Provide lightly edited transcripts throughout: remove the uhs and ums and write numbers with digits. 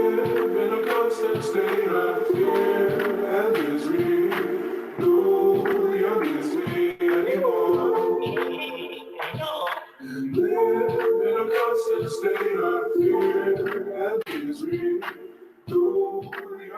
in a constant state of fear and misery. Nobody understands me anymore. Live in a constant state of fear and misery. Nobody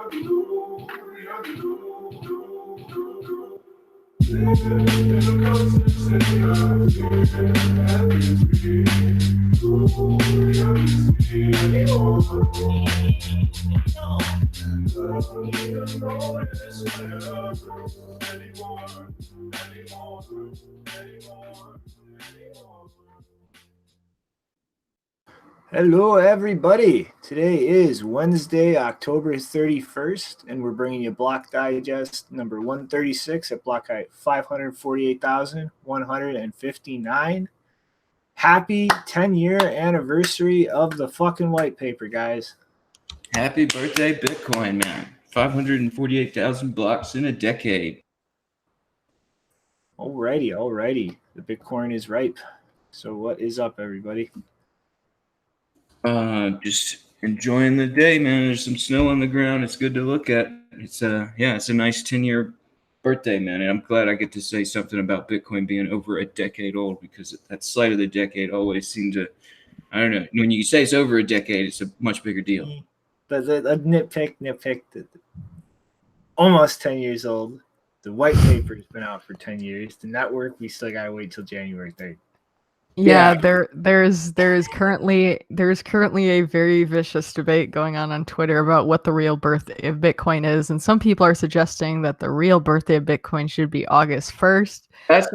Hello, everybody. Today is Wednesday, October 31st, and we're bringing you Block Digest number 136 at block height 548,159. Happy 10-year anniversary of the fucking white paper, guys. Happy birthday, Bitcoin, man. 548,000 blocks in a decade. Alrighty. The Bitcoin is ripe. So what is up, everybody? Just enjoying the day, man. There's some snow on the ground. It's good to look at. It's a nice 10-year birthday, man. And I'm glad I get to say something about Bitcoin being over a decade old, because that slight of the decade always seemed to, I don't know. When you say it's over a decade, it's a much bigger deal. But the nitpick, almost 10 years old. The white paper's been out for 10 years. The network, we still gotta wait till January 3rd. Yeah, there's currently a very vicious debate going on Twitter about what the real birthday of Bitcoin is, and some people are suggesting that the real birthday of Bitcoin should be August 1st. That's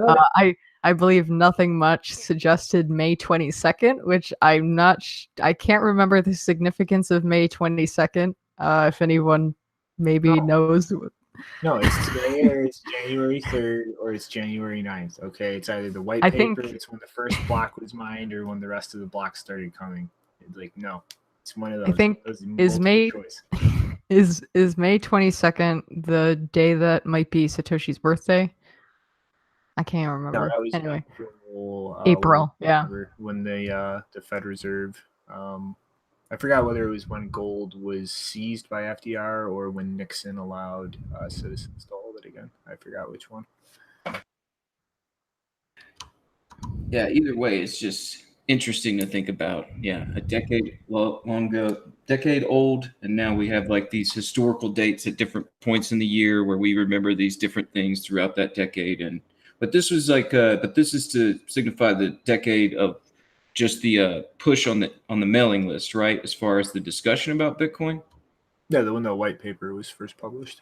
I believe Nothing Much suggested May 22nd, which I'm not. I can't remember the significance of May 22nd. If anyone maybe knows. No, it's today, or it's January 3rd, or it's January 9th. Okay, it's either the white paper, it's when the first block was mined, or when the rest of the blocks started coming. It's like, no, it's one of those. I think is May 22nd the day that might be Satoshi's birthday? I can't remember. No, that was anyway, April. Yeah, when the Fed Reserve. I forgot whether it was when gold was seized by FDR or when Nixon allowed citizens to hold it again. I forgot which one. Yeah, either way, it's just interesting to think about. Yeah, a decade long ago, decade old, and now we have like these historical dates at different points in the year where we remember these different things throughout that decade. But this was but this is to signify the decade of just the push on the mailing list, right? As far as the discussion about Bitcoin. Yeah, when the white paper was first published.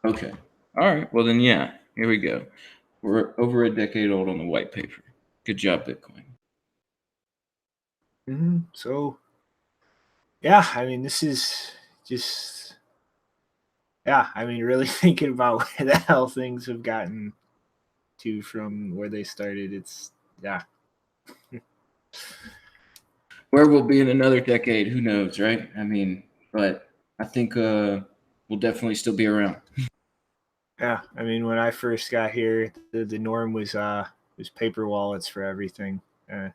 Okay. All right. Well, then, yeah, here we go. We're over a decade old on the white paper. Good job, Bitcoin. So, yeah, I mean, this is just, really thinking about where the hell things have gotten to from where they started. It's, Where we'll be in another decade, who knows, right? I mean, but I think we'll definitely still be around. Yeah, I mean, when I first got here, the norm was paper wallets for everything. Now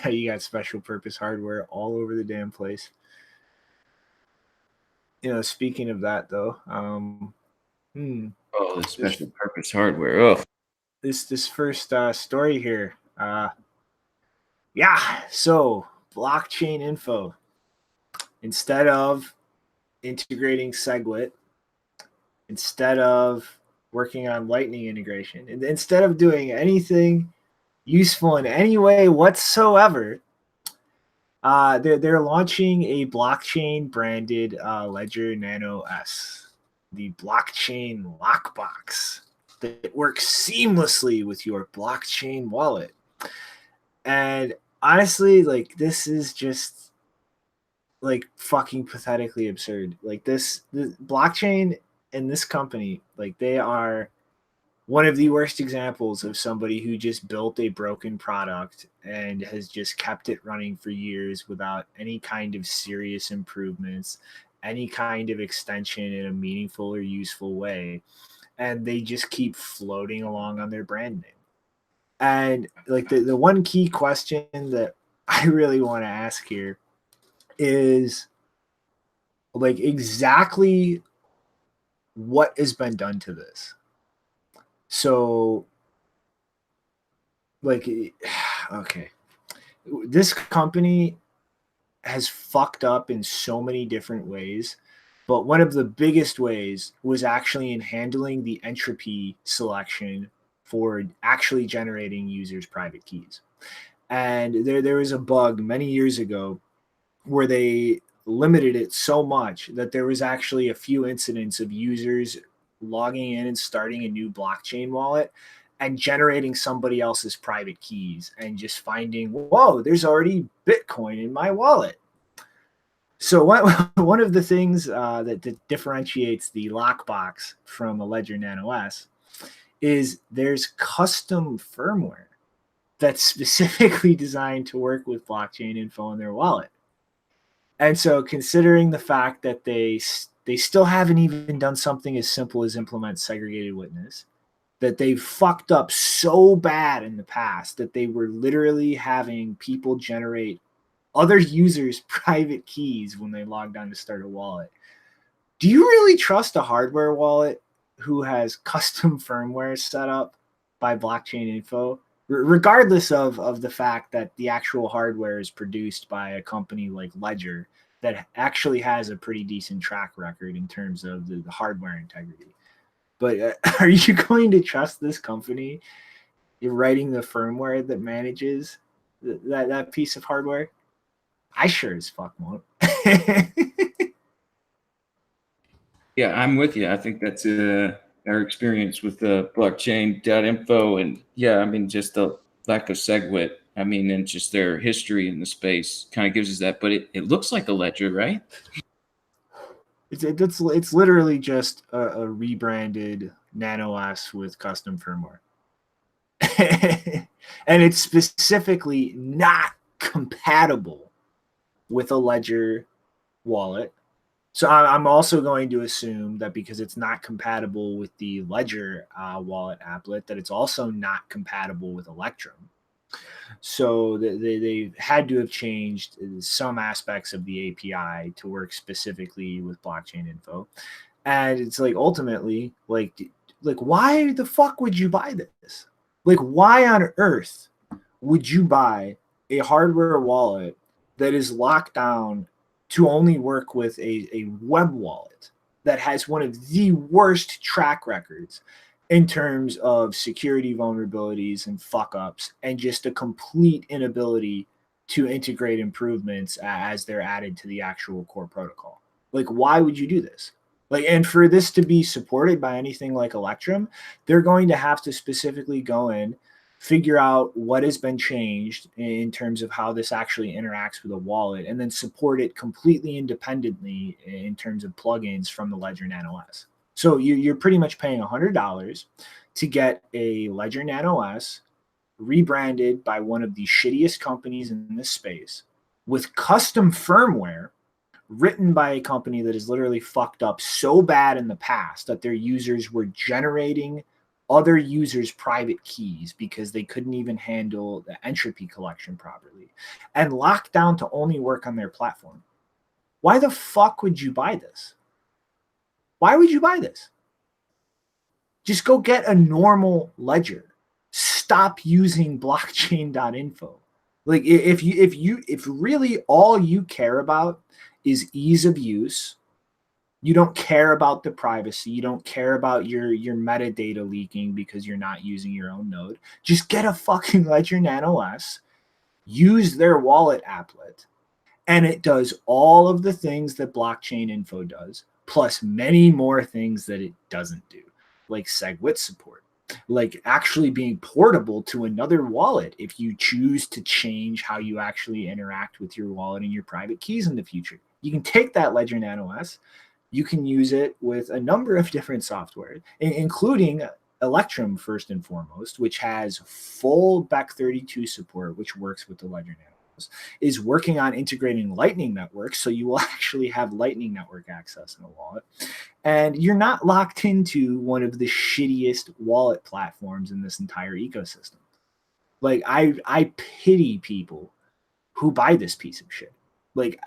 you got special purpose hardware all over the damn place. You know, speaking of that, though, the special purpose hardware. Oh, this first story here. So blockchain info. Instead of integrating SegWit, instead of working on Lightning integration, and instead of doing anything useful in any way whatsoever, they're launching a blockchain branded Ledger Nano S, the blockchain lockbox that works seamlessly with your blockchain wallet. And honestly, like, this is just like fucking pathetically absurd. Like this blockchain and this company, like, they are one of the worst examples of somebody who just built a broken product and has just kept it running for years without any kind of serious improvements, any kind of extension in a meaningful or useful way. And they just keep floating along on their brand name. And like the one key question that I really want to ask here is, like exactly what has been done to this. So, like, okay, this company has fucked up in so many different ways, but one of the biggest ways was actually in handling the entropy selection for actually generating users' private keys. And there was a bug many years ago where they limited it so much that there was actually a few incidents of users logging in and starting a new blockchain wallet and generating somebody else's private keys and just finding, whoa, there's already Bitcoin in my wallet. So one of the things that differentiates the Lockbox from a Ledger Nano S is there's custom firmware that's specifically designed to work with blockchain info in their wallet. And so considering the fact that they still haven't even done something as simple as implement segregated witness, that they've fucked up so bad in the past that they were literally having people generate other users' private keys when they logged on to start a wallet. Do you really trust a hardware wallet who has custom firmware set up by blockchain info, regardless of the fact that the actual hardware is produced by a company like Ledger that actually has a pretty decent track record in terms of the hardware integrity? But are you going to trust this company in writing the firmware that manages that piece of hardware? I sure as fuck won't. Yeah, I'm with you. I think that's our experience with blockchain.info, and yeah, I mean, just the lack of SegWit. I mean, and just their history in the space kind of gives us that. But it looks like a ledger, right? It's literally just a rebranded Nano S with custom firmware. And it's specifically not compatible with a Ledger wallet. So I'm also going to assume that because it's not compatible with the Ledger wallet applet, that it's also not compatible with Electrum. So they had to have changed some aspects of the API to work specifically with blockchain info. And it's like, ultimately, like why the fuck would you buy this? Like, why on earth would you buy a hardware wallet that is locked down to only work with a web wallet that has one of the worst track records in terms of security vulnerabilities and fuck ups, and just a complete inability to integrate improvements as they're added to the actual core protocol? Like, why would you do this? Like, and for this to be supported by anything like Electrum, they're going to have to specifically go in, figure out what has been changed in terms of how this actually interacts with a wallet, and then support it completely independently in terms of plugins from the Ledger Nano S. So you're pretty much paying $100 to get a Ledger Nano S rebranded by one of the shittiest companies in this space with custom firmware written by a company that is literally fucked up so bad in the past that their users were generating other users' private keys because they couldn't even handle the entropy collection properly, and locked down to only work on their platform. Why the fuck would you buy this? Why would you buy this? Just go get a normal ledger. Stop using blockchain.info. Like, if really all you care about is ease of use, you don't care about the privacy, you don't care about your metadata leaking because you're not using your own node, just get a fucking Ledger Nano S, use their wallet applet, and it does all of the things that blockchain info does, plus many more things that it doesn't do, like SegWit support, like actually being portable to another wallet if you choose to change how you actually interact with your wallet and your private keys in the future. You can take that Ledger Nano S, you can use it with a number of different software, including Electrum first and foremost, which has full Bec32 support, which works with the Ledger Nano, is working on integrating Lightning Network, so you will actually have Lightning Network access in a wallet. And you're not locked into one of the shittiest wallet platforms in this entire ecosystem. Like, I pity people who buy this piece of shit. Like,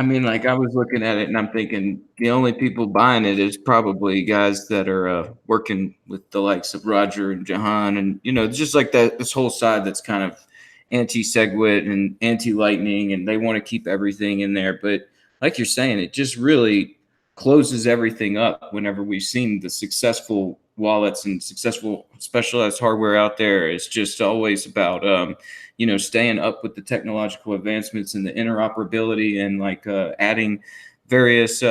I mean, like I was looking at it and I'm thinking the only people buying it is probably guys that are working with the likes of Roger and Jahan, and just like that this whole side that's kind of anti-SegWit and anti-Lightning, and they want to keep everything in there. But like you're saying, it just really closes everything up. Whenever we've seen the successful wallets and successful specialized hardware out there, it's just always about staying up with the technological advancements and the interoperability, and like adding various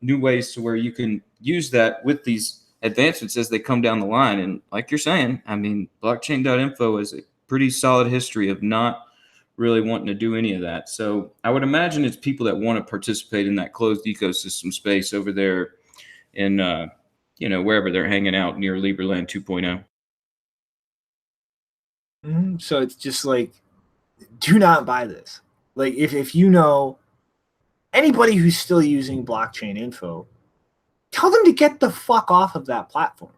new ways to where you can use that with these advancements as they come down the line. And like you're saying, I mean, blockchain.info is a pretty solid history of not really wanting to do any of that. So I would imagine it's people that want to participate in that closed ecosystem space over there in wherever they're hanging out near Liberland 2.0. So it's just like, do not buy this. Like if you know anybody who's still using blockchain info, tell them to get the fuck off of that platform.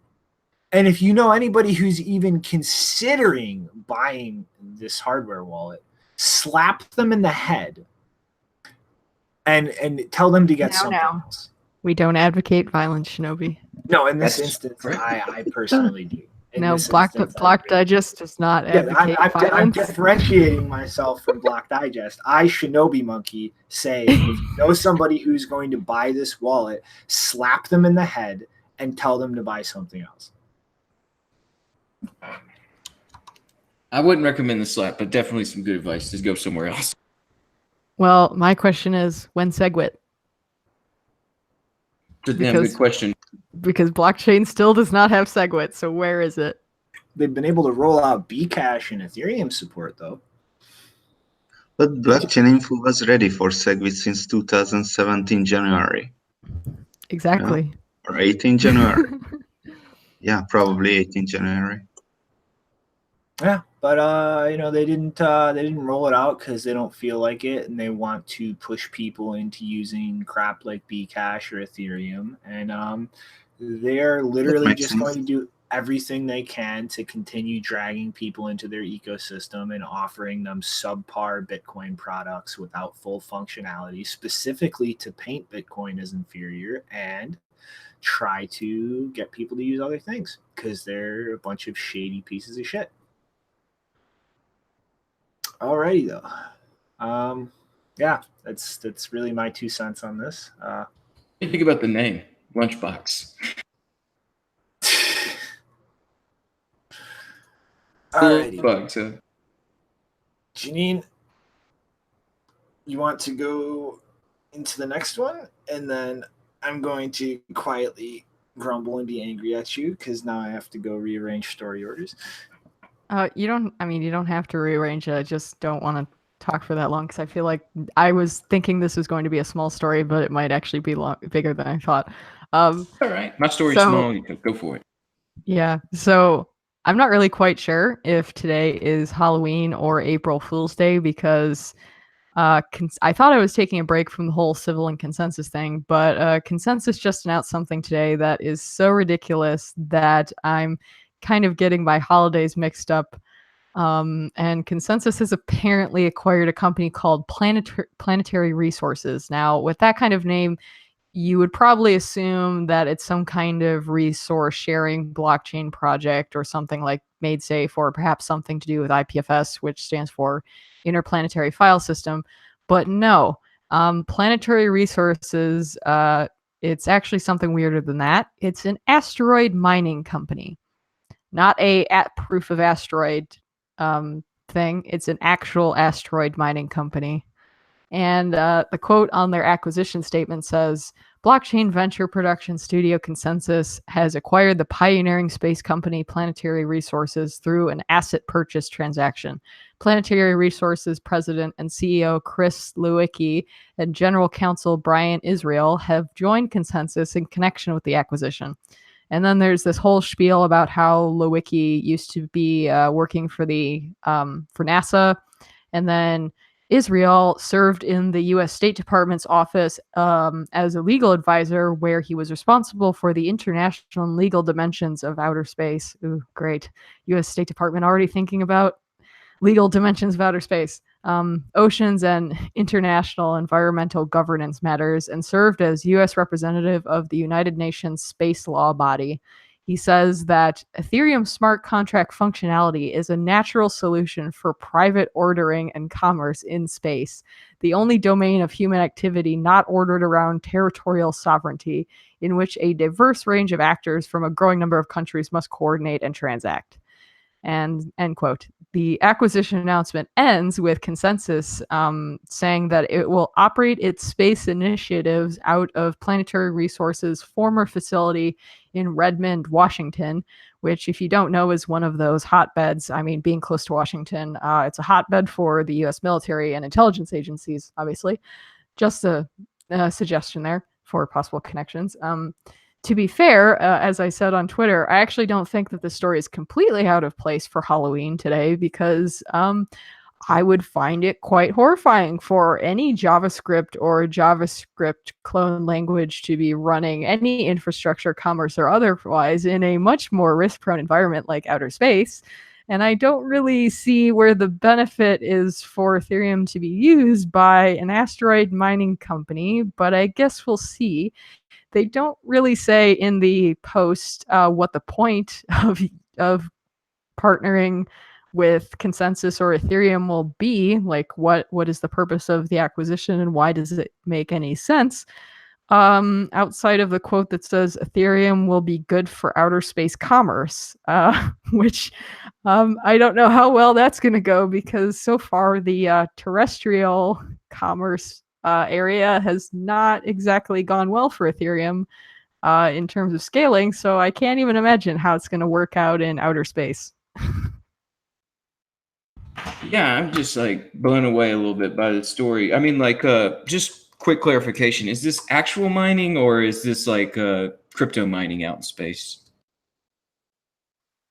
And if you know anybody who's even considering buying this hardware wallet, slap them in the head and tell them to get something else. We don't advocate violence, Shinobi. No, in this instance, I personally do. Block Digest does not advocate violence. I'm differentiating myself from Block Digest. I, Shinobi Monkey, say if you know somebody who's going to buy this wallet, slap them in the head and tell them to buy something else. I wouldn't recommend the slap, but definitely some good advice to go somewhere else. Well, my question is, when SegWit? It's a damn good question. Because blockchain still does not have SegWit, so where is it? They've been able to roll out Bcash and Ethereum support, though. But blockchain info was ready for SegWit since 2017 January. Exactly. Yeah. Or 18 January. Yeah, probably 18 January. Yeah, but they didn't roll it out because they don't feel like it, and they want to push people into using crap like Bcash or Ethereum, and they're literally just going to do everything they can to continue dragging people into their ecosystem and offering them subpar Bitcoin products without full functionality, specifically to paint Bitcoin as inferior and try to get people to use other things because they're a bunch of shady pieces of shit. Alrighty though. Yeah, that's really my 2 cents on this. What do you think about the name, Lunchbox? Alrighty. Janine, you want to go into the next one, and then I'm going to quietly grumble and be angry at you because now I have to go rearrange story orders. You don't have to rearrange it. I just don't want to talk for that long because I feel like I was thinking this was going to be a small story, but it might actually be bigger than I thought. All right. My story's small. You can go for it. Yeah. So I'm not really quite sure if today is Halloween or April Fool's Day because I thought I was taking a break from the whole civil and ConsenSys thing, but ConsenSys just announced something today that is so ridiculous that I'm kind of getting my holidays mixed up. And ConsenSys has apparently acquired a company called Planetary Resources. Now, with that kind of name, you would probably assume that it's some kind of resource sharing blockchain project or something like MadeSafe, or perhaps something to do with IPFS, which stands for Interplanetary File System. But no, Planetary Resources, it's actually something weirder than that. It's an asteroid mining company. Not a proof of asteroid thing. It's an actual asteroid mining company. And the quote on their acquisition statement says, blockchain venture production studio ConsenSys has acquired the pioneering space company Planetary Resources through an asset purchase transaction. Planetary Resources president and CEO Chris Lewicki and general counsel Brian Israel have joined ConsenSys in connection with the acquisition. And then there's this whole spiel about how Lewicki used to be working for NASA, and then Israel served in the U.S. State Department's office as a legal advisor, where he was responsible for the international and legal dimensions of outer space. Ooh, great! U.S. State Department already thinking about legal dimensions of outer space, oceans, and international environmental governance matters, and served as U.S. representative of the United Nations Space Law Body. He says that Ethereum smart contract functionality is a natural solution for private ordering and commerce in space, the only domain of human activity not ordered around territorial sovereignty, in which a diverse range of actors from a growing number of countries must coordinate and transact. And end quote. The acquisition announcement ends with ConsenSys saying that it will operate its space initiatives out of Planetary Resources' former facility in Redmond, Washington, which, if you don't know, is one of those hotbeds. I mean, being close to Washington, it's a hotbed for the U.S. military and intelligence agencies, obviously. Just a suggestion there for possible connections. To be fair, as I said on Twitter, I actually don't think that the story is completely out of place for Halloween today, because I would find it quite horrifying for any JavaScript or JavaScript clone language to be running any infrastructure, commerce, or otherwise in a much more risk-prone environment like outer space. And I don't really see where the benefit is for Ethereum to be used by an asteroid mining company, but I guess we'll see. They don't really say in the post what the point of partnering with ConsenSys or Ethereum will be. Like, what is the purpose of the acquisition, and why does it make any sense? Outside of the quote that says Ethereum will be good for outer space commerce, which I don't know how well that's going to go, because so far the terrestrial commerce area has not exactly gone well for Ethereum in terms of scaling. So I can't even imagine how it's going to work out in outer space. Yeah, I'm just like blown away a little bit by the story. I mean, like, just quick clarification: is this actual mining, or is this like crypto mining out in space?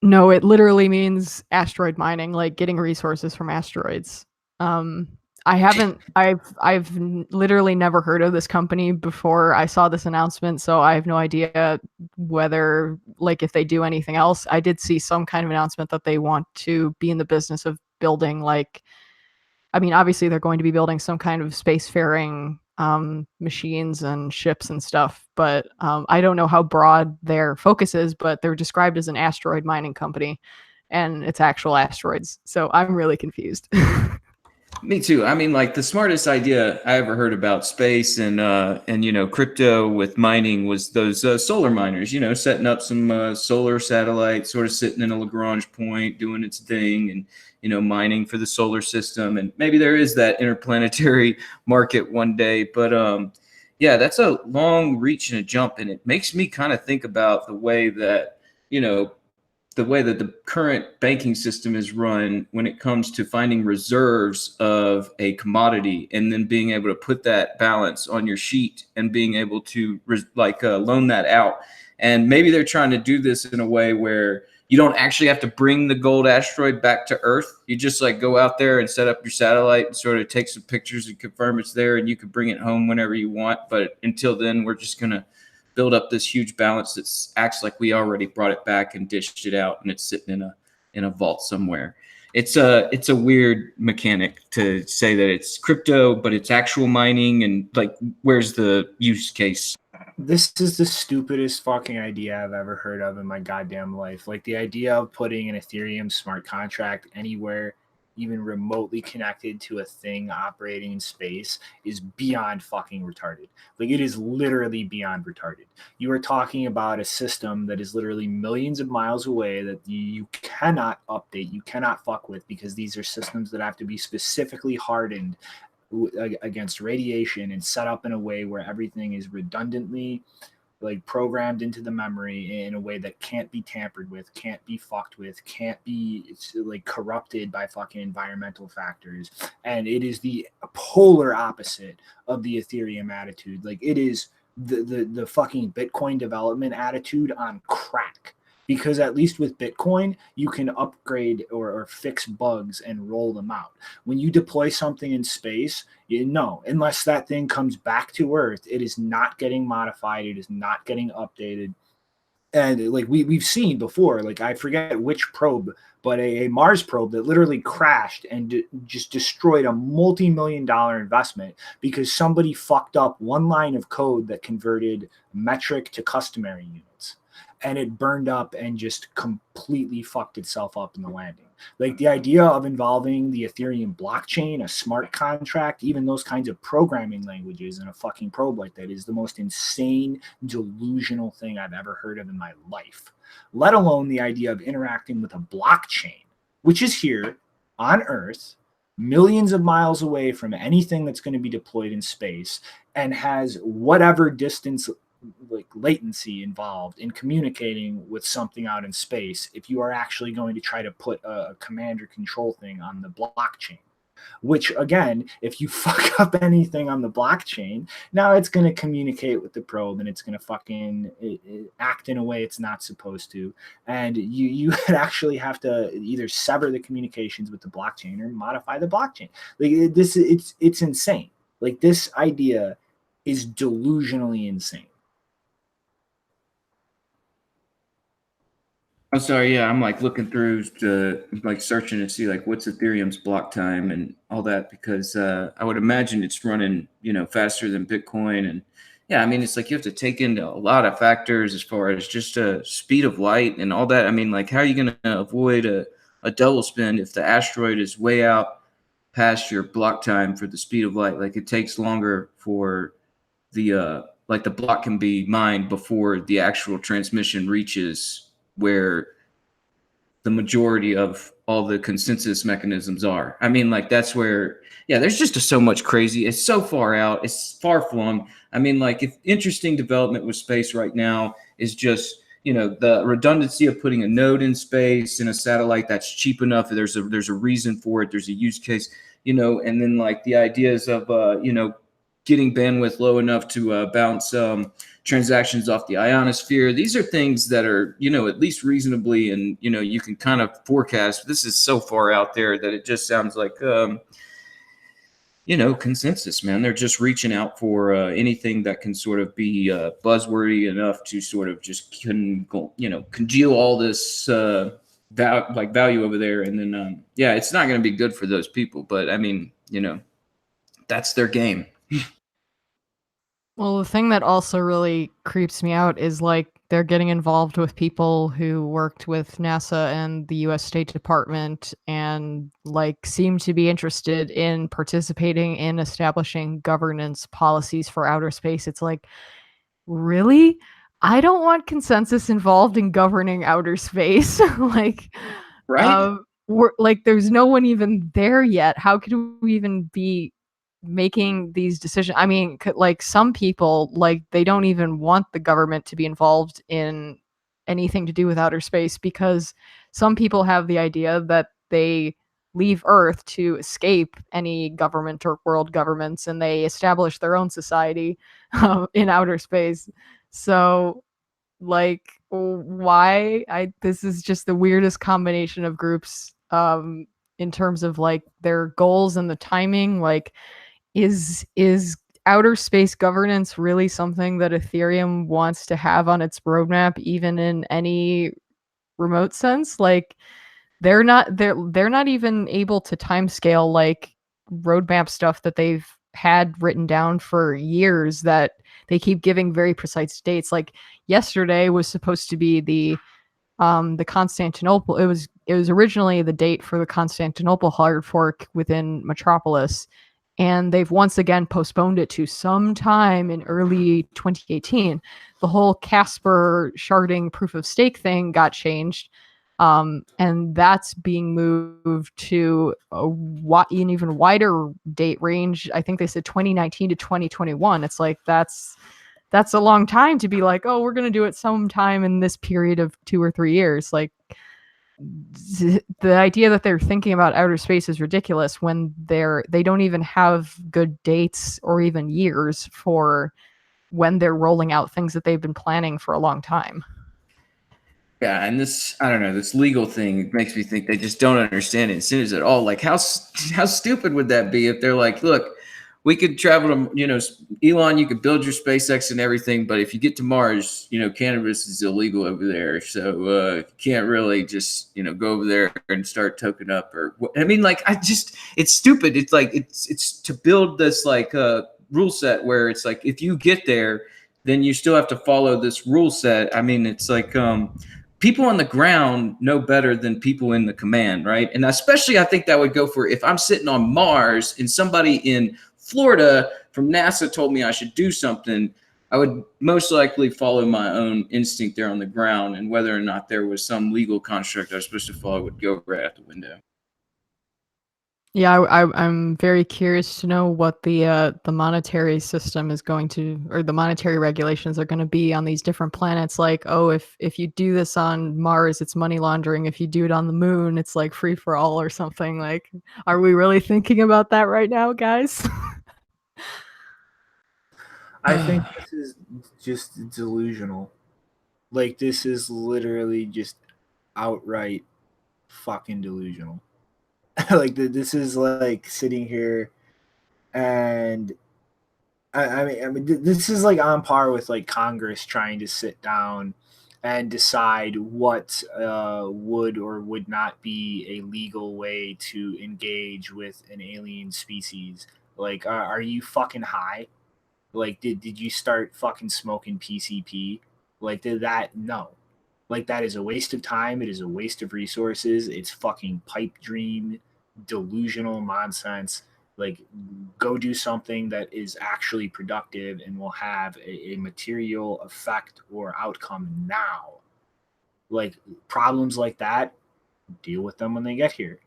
No, it literally means asteroid mining, like getting resources from asteroids. I've literally never heard of this company before I saw this announcement, so I have no idea whether, like, if they do anything else. I did see some kind of announcement that they want to be in the business of building, like, I mean, obviously they're going to be building some kind of spacefaring machines and ships and stuff, but I don't know how broad their focus is, but they're described as an asteroid mining company, and it's actual asteroids. So I'm really confused. Me too. I mean, like, the smartest idea I ever heard about space and crypto with mining was those solar miners. Setting up some solar satellites, sort of sitting in a Lagrange point, doing its thing, and mining for the solar system. And maybe there is that interplanetary market one day. But yeah, that's a long reach and a jump, and it makes me kind of think about the way that the current banking system is run when it comes to finding reserves of a commodity and then being able to put that balance on your sheet and being able to loan that out. And maybe they're trying to do this in a way where you don't actually have to bring the gold asteroid back to Earth. You just like go out there and set up your satellite and sort of take some pictures and confirm it's there, and you can bring it home whenever you want. But until then, we're just going to build up this huge balance that acts like we already brought it back and dished it out, and it's sitting in a vault somewhere. It's a weird mechanic to say that it's crypto, but it's actual mining, and like, where's the use case? This is the stupidest fucking idea I've ever heard of in my goddamn life. Like, the idea of putting an Ethereum smart contract anywhere even remotely connected to a thing operating in space is beyond fucking retarded. Like, it is literally beyond retarded. You are talking about a system that is literally millions of miles away that you cannot update, you cannot fuck with, because these are systems that have to be specifically hardened against radiation and set up in a way where everything is redundantly like programmed into the memory in a way that can't be tampered with, can't be fucked with, can't be like corrupted by fucking environmental factors. And it is the polar opposite of the Ethereum attitude. Like, it is the fucking Bitcoin development attitude on crack. Because at least with Bitcoin, you can upgrade or fix bugs and roll them out. When you deploy something in space, unless that thing comes back to Earth, it is not getting modified. It is not getting updated. And like we've seen before, like I forget which probe, but a Mars probe that literally crashed and just destroyed a multi-million-dollar investment because somebody fucked up one line of code that converted metric to customary units. And it burned up and just completely fucked itself up in the landing. Like the idea of involving the Ethereum blockchain, a smart contract, even those kinds of programming languages in a fucking probe like that is the most insane, delusional thing I've ever heard of in my life. Let alone the idea of interacting with a blockchain, which is here on Earth, millions of miles away from anything that's going to be deployed in space, and has whatever distance like latency involved in communicating with something out in space if you are actually going to try to put a command or control thing on the blockchain. Which again, if you fuck up anything on the blockchain, now it's going to communicate with the probe and it's going to fucking act in a way it's not supposed to. And you would actually have to either sever the communications with the blockchain or modify the blockchain. Like this, it's insane. Like this idea is delusionally insane. I'm sorry, yeah, I'm like looking through like searching to see like what's Ethereum's block time and all that, because I would imagine it's running, faster than Bitcoin. And yeah, I mean, it's like you have to take into a lot of factors as far as just speed of light and all that. I mean, like how are you going to avoid a double spend if the asteroid is way out past your block time for the speed of light? Like it takes longer for the like the block can be mined before the actual transmission reaches where the majority of all the consensus mechanisms are. I mean, like that's where, yeah, there's just so much crazy. It's so far out. It's far flung. I mean, like if interesting development with space right now is just, the redundancy of putting a node in space in a satellite that's cheap enough. There's a reason for it. There's a use case, and then like the ideas of, getting bandwidth low enough to bounce transactions off the ionosphere. These are things that are, at least reasonably, and, you can kind of forecast. This is so far out there that it just sounds like, consensus, man. They're just reaching out for anything that can sort of be buzzwordy enough to sort of just congeal all this value over there. And then, it's not going to be good for those people. But I mean, that's their game. Well, the thing that also really creeps me out is like they're getting involved with people who worked with NASA and the US State Department and like seem to be interested in participating in establishing governance policies for outer space. It's like, really? I don't want ConsenSys involved in governing outer space. Like, right? We're like, there's no one even there yet. How could we even be making these decisions? I mean, like some people, like they don't even want the government to be involved in anything to do with outer space because some people have the idea that they leave Earth to escape any government or world governments and they establish their own society in outer space. So like this is just the weirdest combination of groups in terms of like their goals and the timing. Like is outer space governance really something that Ethereum wants to have on its roadmap, even in any remote sense? Like they're not even able to timescale like roadmap stuff that they've had written down for years that they keep giving very precise dates. Like yesterday was supposed to be the Constantinople. It was originally the date for the Constantinople hard fork within Metropolis. And they've once again postponed it to sometime in early 2018. The whole Casper sharding proof of stake thing got changed. And that's being moved to an even wider date range. I think they said 2019 to 2021. It's like, that's a long time to be like, oh, we're going to do it sometime in this period of 2 or 3 years. Like, the idea that they're thinking about outer space is ridiculous when they don't even have good dates or even years for when they're rolling out things that they've been planning for a long time. Yeah, and this, I don't know, this legal thing makes me think they just don't understand it as soon as at all. Like, how stupid would that be if they're like, look, we could travel to, you know, Elon, you could build your SpaceX and everything, but if you get to Mars, you know, cannabis is illegal over there. So you can't really just, you know, go over there and start token up or, I mean, like, it's stupid. It's like, it's to build this like rule set where it's like, if you get there, then you still have to follow this rule set. I mean, it's like, people on the ground know better than people in the command, right? And especially I think that would go for if I'm sitting on Mars and somebody in Florida from NASA told me I should do something, I would most likely follow my own instinct there on the ground, and whether or not there was some legal construct I was supposed to follow would go right out the window. Yeah, I'm very curious to know what the monetary system is going to, or the monetary regulations are going to be on these different planets. Like, oh, if you do this on Mars, it's money laundering. If you do it on the moon, it's like free for all or something. Like, are we really thinking about that right now, guys? I think this is just delusional. Like, this is literally just outright fucking delusional. Like, this is like sitting here and I mean, this is like on par with like Congress trying to sit down and decide what would or would not be a legal way to engage with an alien species. Like, are you fucking high? Like, did you start fucking smoking PCP? Like, did that? No. Like, that is a waste of time. It is a waste of resources. It's fucking pipe dream, delusional nonsense. Like, go do something that is actually productive and will have a material effect or outcome now. Like, problems like that, deal with them when they get here.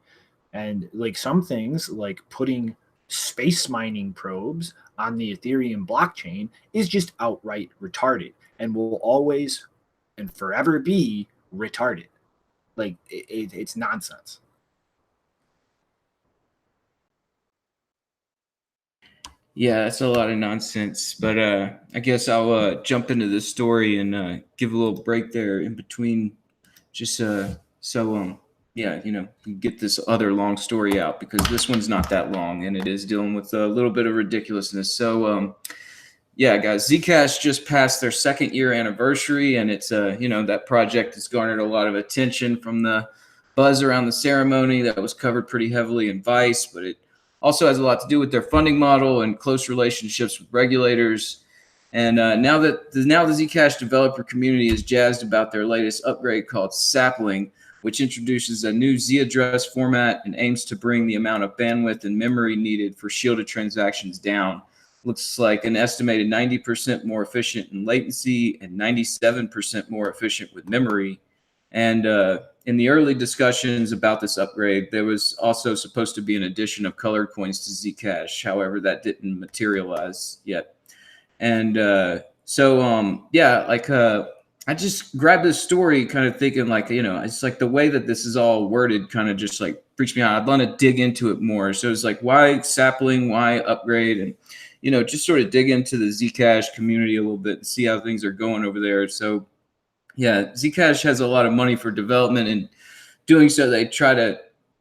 And like some things, like putting space mining probes on the Ethereum blockchain is just outright retarded and will always and forever be retarded. Like, it's nonsense. Yeah, that's a lot of nonsense. But I guess I'll jump into this story and give a little break there in between, just yeah, you know, get this other long story out, because this one's not that long and it is dealing with a little bit of ridiculousness. So yeah, guys, Zcash just passed their 2nd year anniversary, and it's you know, that project has garnered a lot of attention from the buzz around the ceremony that was covered pretty heavily in Vice, but it also has a lot to do with their funding model and close relationships with regulators. And now the Zcash developer community is jazzed about their latest upgrade called Sapling, which introduces a new Z address format and aims to bring the amount of bandwidth and memory needed for shielded transactions down. Looks like an estimated 90% more efficient in latency and 97% more efficient with memory. And in the early discussions about this upgrade, there was also supposed to be an addition of colored coins to Zcash. However, that didn't materialize yet. And yeah, like I just grabbed this story kind of thinking, like, you know, it's like the way that this is all worded kind of just like freaks me out. I'd want to dig into it more. So it's like, why Sapling, why upgrade? And, you know, just sort of dig into the Zcash community a little bit and see how things are going over there. So yeah, Zcash has a lot of money for development, and doing so, they try to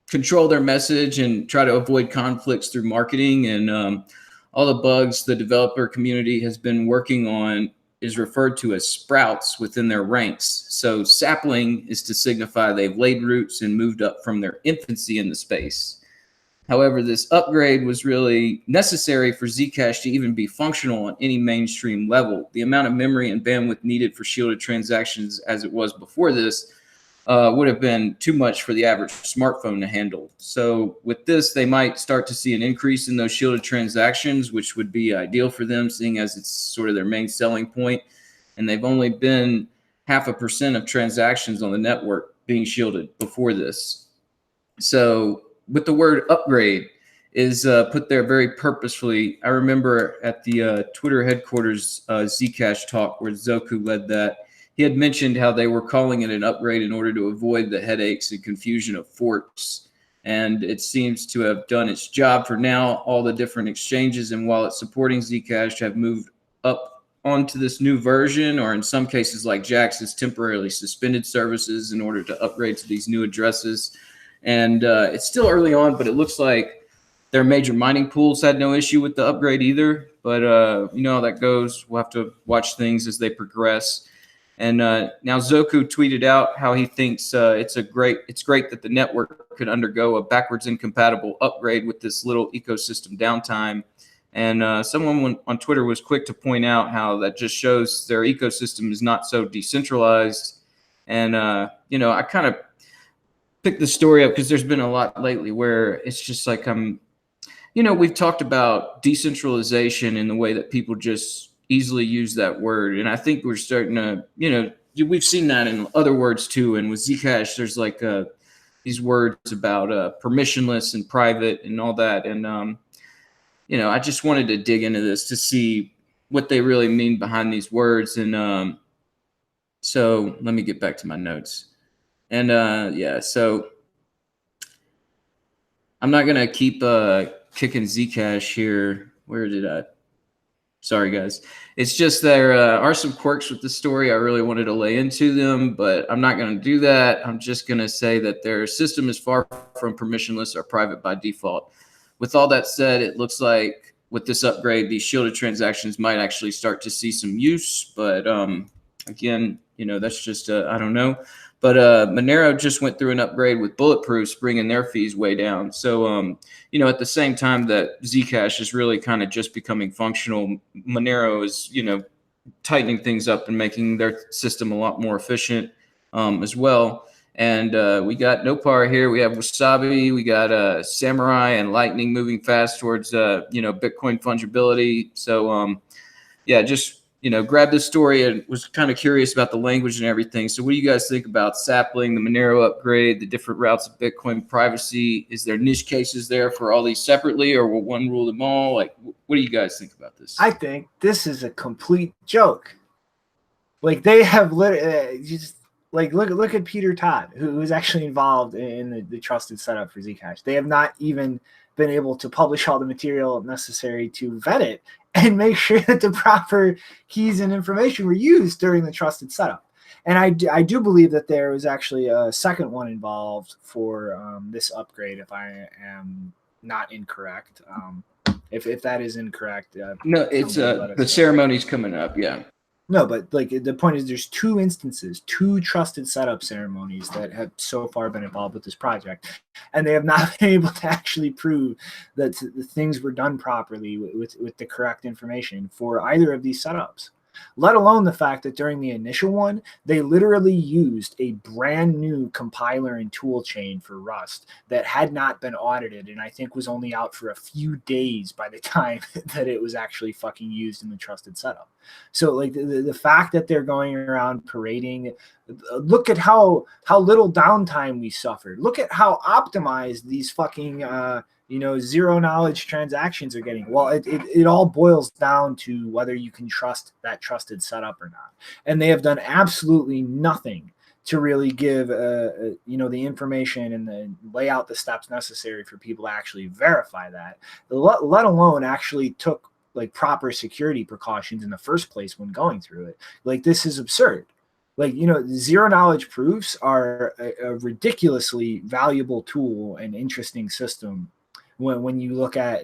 control their message and try to avoid conflicts through marketing. And all the bugs the developer community has been working on is referred to as sprouts within their ranks. So sapling is to signify they've laid roots and moved up from their infancy in the space. However, this upgrade was really necessary for Zcash to even be functional on any mainstream level. The amount of memory and bandwidth needed for shielded transactions as it was before this would have been too much for the average smartphone to handle. So with this, they might start to see an increase in those shielded transactions, which would be ideal for them, seeing as it's sort of their main selling point. And they've only been 0.5% of transactions on the network being shielded before this. So with the word upgrade is put there very purposefully. I remember at the Twitter headquarters Zcash talk where Zoku led that, he had mentioned how they were calling it an upgrade in order to avoid the headaches and confusion of forks. And it seems to have done its job for now. All the different exchanges and wallets supporting Zcash have moved up onto this new version, or in some cases like Jax has temporarily suspended services in order to upgrade to these new addresses. And it's still early on, but it looks like their major mining pools had no issue with the upgrade either. But you know how that goes. We'll have to watch things as they progress. And now Zoku tweeted out how he thinks it's great that the network could undergo a backwards incompatible upgrade with this little ecosystem downtime. And someone on Twitter was quick to point out how that just shows their ecosystem is not so decentralized. And you know, I kind of picked the story up because there's been a lot lately where it's just like you know, we've talked about decentralization in the way that people just easily use that word. And I think we're starting to, you know, we've seen that in other words too. And with Zcash, there's like these words about permissionless and private and all that. And, you know, I just wanted to dig into this to see what they really mean behind these words. And so let me get back to my notes. And yeah, so I'm not going to keep kicking Zcash here. Where did I? Sorry, guys. It's just there are some quirks with the story. I really wanted to lay into them, but I'm not going to do that. I'm just going to say that their system is far from permissionless or private by default. With all that said, it looks like with this upgrade, these shielded transactions might actually start to see some use. But again, you know, that's just, I don't know. But Monero just went through an upgrade with bulletproofs, bringing their fees way down. So, you know, at the same time that Zcash is really kind of just becoming functional, Monero is, you know, tightening things up and making their system a lot more efficient as well. And we got Nopar here. We have Wasabi. We got Samurai and Lightning moving fast towards, you know, Bitcoin fungibility. So, yeah, just, you know, grabbed this story and was kind of curious about the language and everything. So what do you guys think about Sapling, the Monero upgrade, the different routes of Bitcoin privacy? Is there niche cases there for all these separately, or will one rule them all? Like, what do you guys think about this? I think this is a complete joke. Like, they have just like look at Peter Todd, who was actually involved in the trusted setup for Zcash. They have not even been able to publish all the material necessary to vet it and make sure that the proper keys and information were used during the trusted setup. And I do believe that there was actually a second one involved for this upgrade, if I am not incorrect. If that is incorrect. No, it's the ceremony's coming up, yeah. No, but like the point is there's two instances, two trusted setup ceremonies that have so far been involved with this project, and they have not been able to actually prove that the things were done properly with the correct information for either of these setups. Let alone the fact that during the initial one, they literally used a brand new compiler and tool chain for Rust that had not been audited, and I think was only out for a few days by the time that it was actually fucking used in the trusted setup. So like the fact that they're going around parading, look at how little downtime we suffered. Look at how optimized these fucking zero knowledge transactions are getting. Well, it all boils down to whether you can trust that trusted setup or not. And they have done absolutely nothing to really give the information and lay out the steps necessary for people to actually verify that, let alone actually took like proper security precautions in the first place when going through it. Like, this is absurd. Like, zero knowledge proofs are a ridiculously valuable tool and interesting system when you look at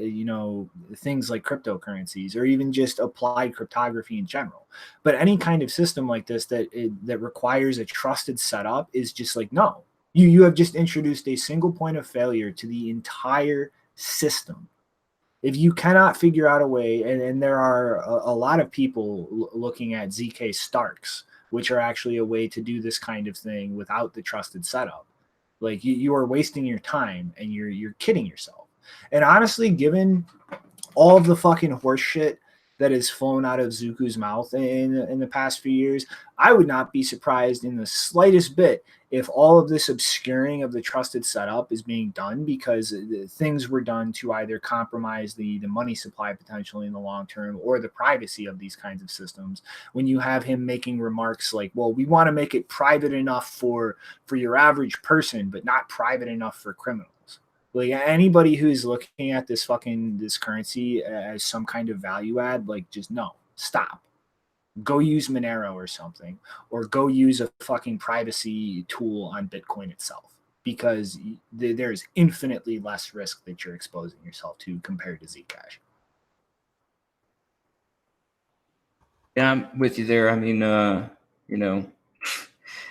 things like cryptocurrencies or even just applied cryptography in general. But any kind of system like this that requires a trusted setup is just like, no, you have just introduced a single point of failure to the entire system. If you cannot figure out a way, and there are a lot of people looking at ZK Starks, which are actually a way to do this kind of thing without the trusted setup, like you are wasting your time and you're kidding yourself. And honestly, given all of the fucking horse shit that has flown out of Zuku's mouth in the past few years, I would not be surprised in the slightest bit if all of this obscuring of the trusted setup is being done because things were done to either compromise the money supply potentially in the long term or the privacy of these kinds of systems. When you have him making remarks like, well, we want to make it private enough for your average person, but not private enough for criminals. Like, anybody who's looking at this currency as some kind of value add, like, just no, stop. Go use Monero or something, or go use a fucking privacy tool on Bitcoin itself. because there's infinitely less risk that you're exposing yourself to compared to Zcash. Yeah, I'm with you there. I mean, you know,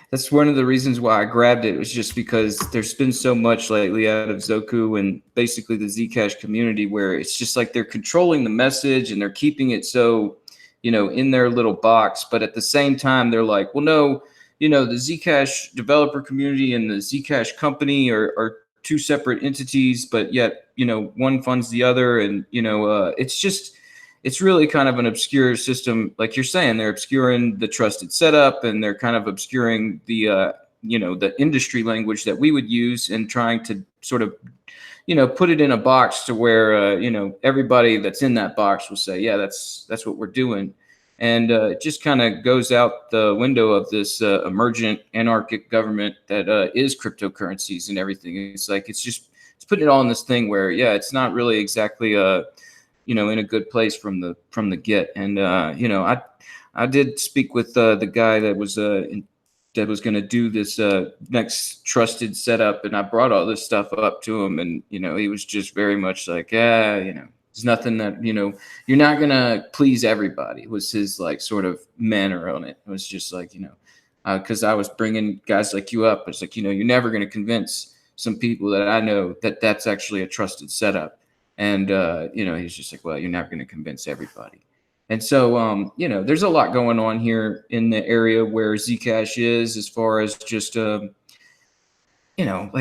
that's one of the reasons why I grabbed it, was just because there's been so much lately out of Zoku and basically the Zcash community where it's just like they're controlling the message and they're keeping it so, in their little box. But at the same time, they're like, well, no, the Zcash developer community and the Zcash company are two separate entities, but yet, one funds the other. And, it's really kind of an obscure system. Like you're saying, they're obscuring the trusted setup, and they're kind of obscuring the, the industry language that we would use, and trying to sort of, put it in a box to where, everybody that's in that box will say, yeah, that's what we're doing. And it just kind of goes out the window of this emergent anarchic government that is cryptocurrencies and everything. It's like, it's putting it all in this thing where, yeah, it's not really exactly in a good place from the get. And I did speak with the guy that was going to do this next trusted setup, and I brought all this stuff up to him, and he was just very much like, there's nothing that you're not gonna please everybody, was his like sort of manner on it. It was just like, because I was bringing guys like you up. It's like, you're never gonna convince some people that I know that that's actually a trusted setup. And, he's just like, well, you're not going to convince everybody. And so, there's a lot going on here in the area where Zcash is, as far as just, like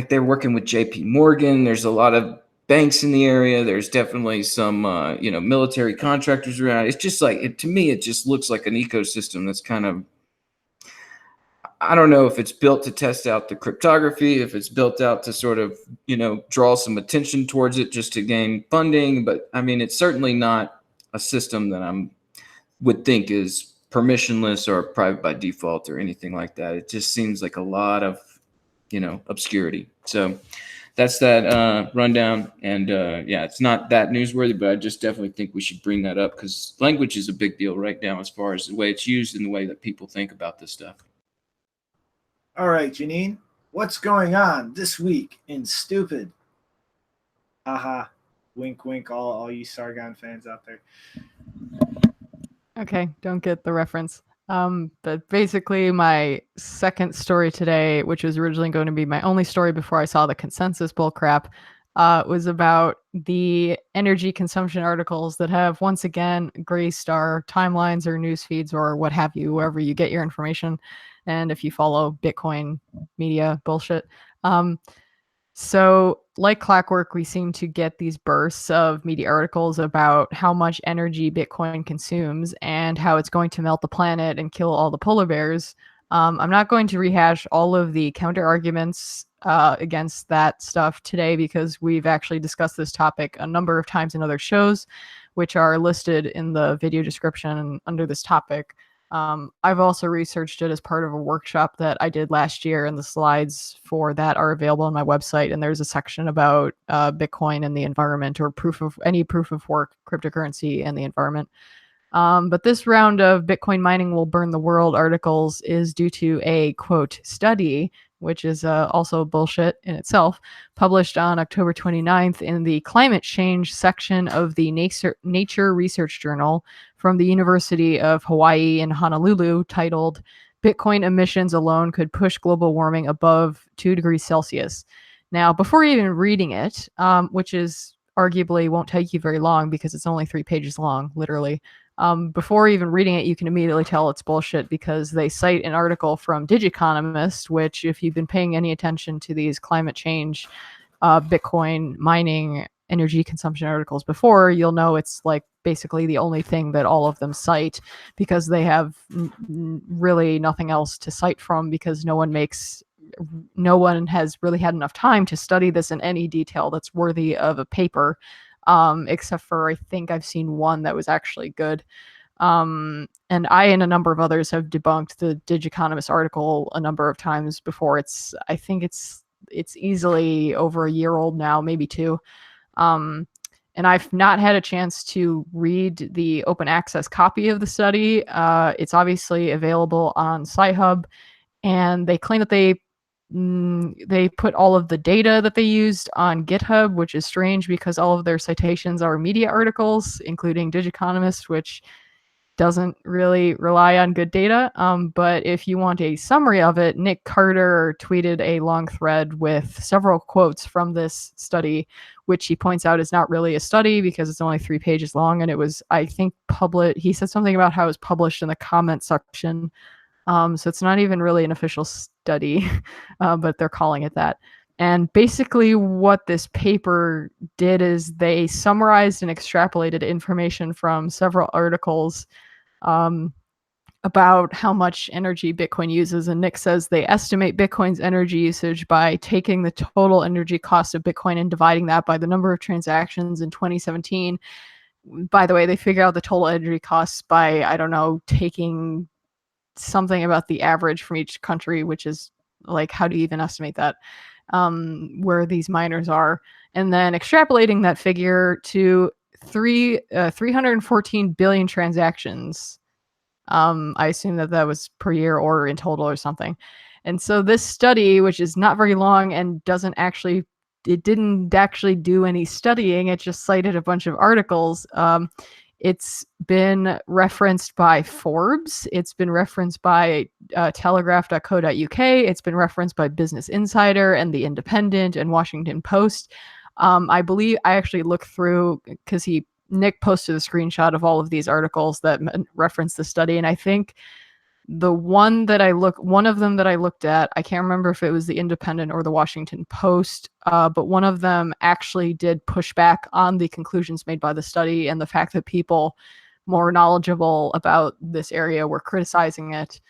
they're working with JP Morgan. There's a lot of banks in the area. There's definitely some, military contractors around. It's just like, to me, it just looks like an ecosystem that's kind of, I don't know if it's built to test out the cryptography, if it's built out to sort of, draw some attention towards it just to gain funding. But I mean, it's certainly not a system that would think is permissionless or private by default or anything like that. It just seems like a lot of, obscurity. So that's that rundown. And it's not that newsworthy, but I just definitely think we should bring that up, because language is a big deal right now as far as the way it's used and the way that people think about this stuff. All right, Janine, what's going on this week in Stupid? Haha, wink, wink, all you Sargon fans out there. Okay, don't get the reference. But basically my second story today, which was originally going to be my only story before I saw the ConsenSys bullcrap, was about the energy consumption articles that have once again graced our timelines or news feeds or what have you, wherever you get your information. And if you follow Bitcoin media bullshit. So like clockwork, we seem to get these bursts of media articles about how much energy Bitcoin consumes and how it's going to melt the planet and kill all the polar bears. I'm not going to rehash all of the counter arguments against that stuff today, because we've actually discussed this topic a number of times in other shows, which are listed in the video description under this topic. I've also researched it as part of a workshop that I did last year, and the slides for that are available on my website. And there's a section about Bitcoin and the environment, or proof of work, cryptocurrency and the environment. But this round of Bitcoin mining will burn the world articles is due to a, quote, study, which is also bullshit in itself, published on October 29th in the climate change section of the Nature Research Journal from the University of Hawaii in Honolulu, titled "Bitcoin Emissions Alone Could Push Global Warming Above 2 degrees Celsius." Now, before even reading it, which is arguably won't take you very long because it's only 3 pages long, literally. Before even reading it, you can immediately tell it's bullshit, because they cite an article from Digiconomist, which, if you've been paying any attention to these climate change, Bitcoin mining, energy consumption articles before, you'll know it's like basically the only thing that all of them cite, because they have really nothing else to cite from, because no one has really had enough time to study this in any detail that's worthy of a paper. Except for, I think I've seen one that was actually good. And I and a number of others have debunked the Digiconomist article a number of times before. I think it's easily over a year old now, maybe 2. And I've not had a chance to read the open access copy of the study. It's obviously available on Sci-Hub, and they claim that they they put all of the data that they used on GitHub, which is strange because all of their citations are media articles, including Digiconomist, which doesn't really rely on good data. But if you want a summary of it, Nick Carter tweeted a long thread with several quotes from this study, which he points out is not really a study because it's only 3 pages long. And it was, I think, he said something about how it was published in the comment section. So it's not even really an official study, but they're calling it that. And basically what this paper did is they summarized and extrapolated information from several articles about how much energy Bitcoin uses. And Nick says they estimate Bitcoin's energy usage by taking the total energy cost of Bitcoin and dividing that by the number of transactions in 2017. By the way, they figure out the total energy costs by, I don't know, taking something about the average from each country, which is like, how do you even estimate that? Where these miners are, and then extrapolating that figure to 314 billion transactions. I assume that was per year or in total or something. And so this study, which is not very long and didn't actually do any studying, it just cited a bunch of articles. It's been referenced by Forbes. It's been referenced by Telegraph.co.uk. It's been referenced by Business Insider and The Independent and Washington Post. I believe I actually looked through because Nick posted a screenshot of all of these articles that reference the study, and I think one of them that I looked at, I can't remember if it was The Independent or the Washington Post, but one of them actually did push back on the conclusions made by the study and the fact that people more knowledgeable about this area were criticizing it.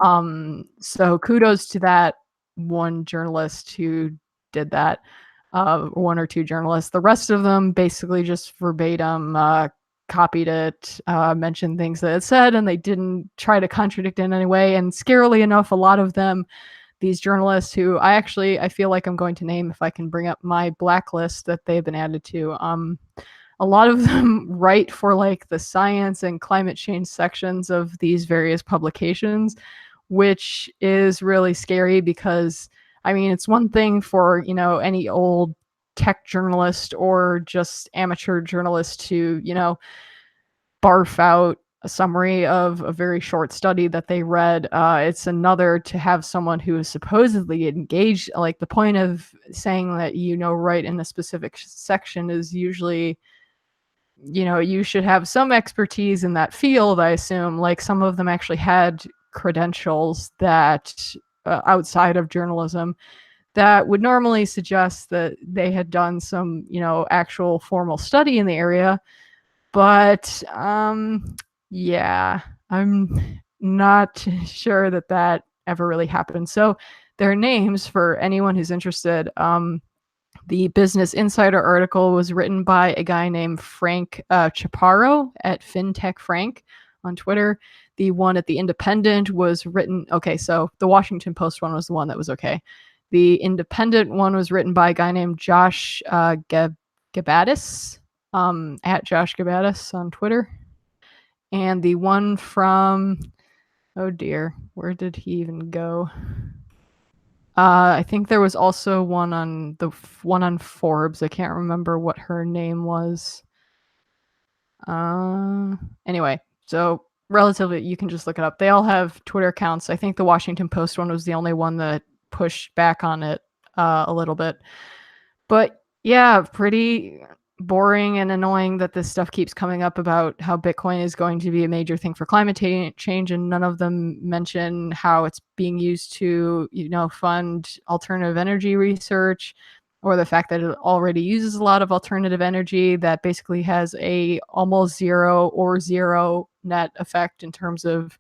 So kudos to that one journalist who did that, one or two journalists. The rest of them basically just verbatim copied it, mentioned things that it said, and they didn't try to contradict it in any way. And scarily enough, a lot of them, these journalists who I feel like I'm going to name if I can bring up my blacklist that they've been added to, a lot of them write for like the science and climate change sections of these various publications, which is really scary because, I mean, it's one thing for, any old tech journalist or just amateur journalist to, barf out a summary of a very short study that they read. It's another to have someone who is supposedly engaged. Like, the point of saying that, right in a specific section is usually, you should have some expertise in that field, I assume. Like, some of them actually had credentials that outside of journalism that would normally suggest that they had done some, actual formal study in the area. But yeah, I'm not sure that ever really happened. So their names, for anyone who's interested, the Business Insider article was written by a guy named Frank Chaparro at FinTech Frank on Twitter. The one at The Independent was written... Okay, so the Washington Post one was the one that was okay. The Independent one was written by a guy named Josh Gabbatiss, at Josh Gabbatiss on Twitter. And the one from... Oh dear, where did he even go? I think there was also one on Forbes. I can't remember what her name was. Anyway, so relatively, you can just look it up. They all have Twitter accounts. I think the Washington Post one was the only one that pushed back on it a little bit. But yeah, pretty boring and annoying that this stuff keeps coming up about how Bitcoin is going to be a major thing for climate change, and none of them mention how it's being used to, fund alternative energy research, or the fact that it already uses a lot of alternative energy that basically has a almost zero or zero net effect in terms of,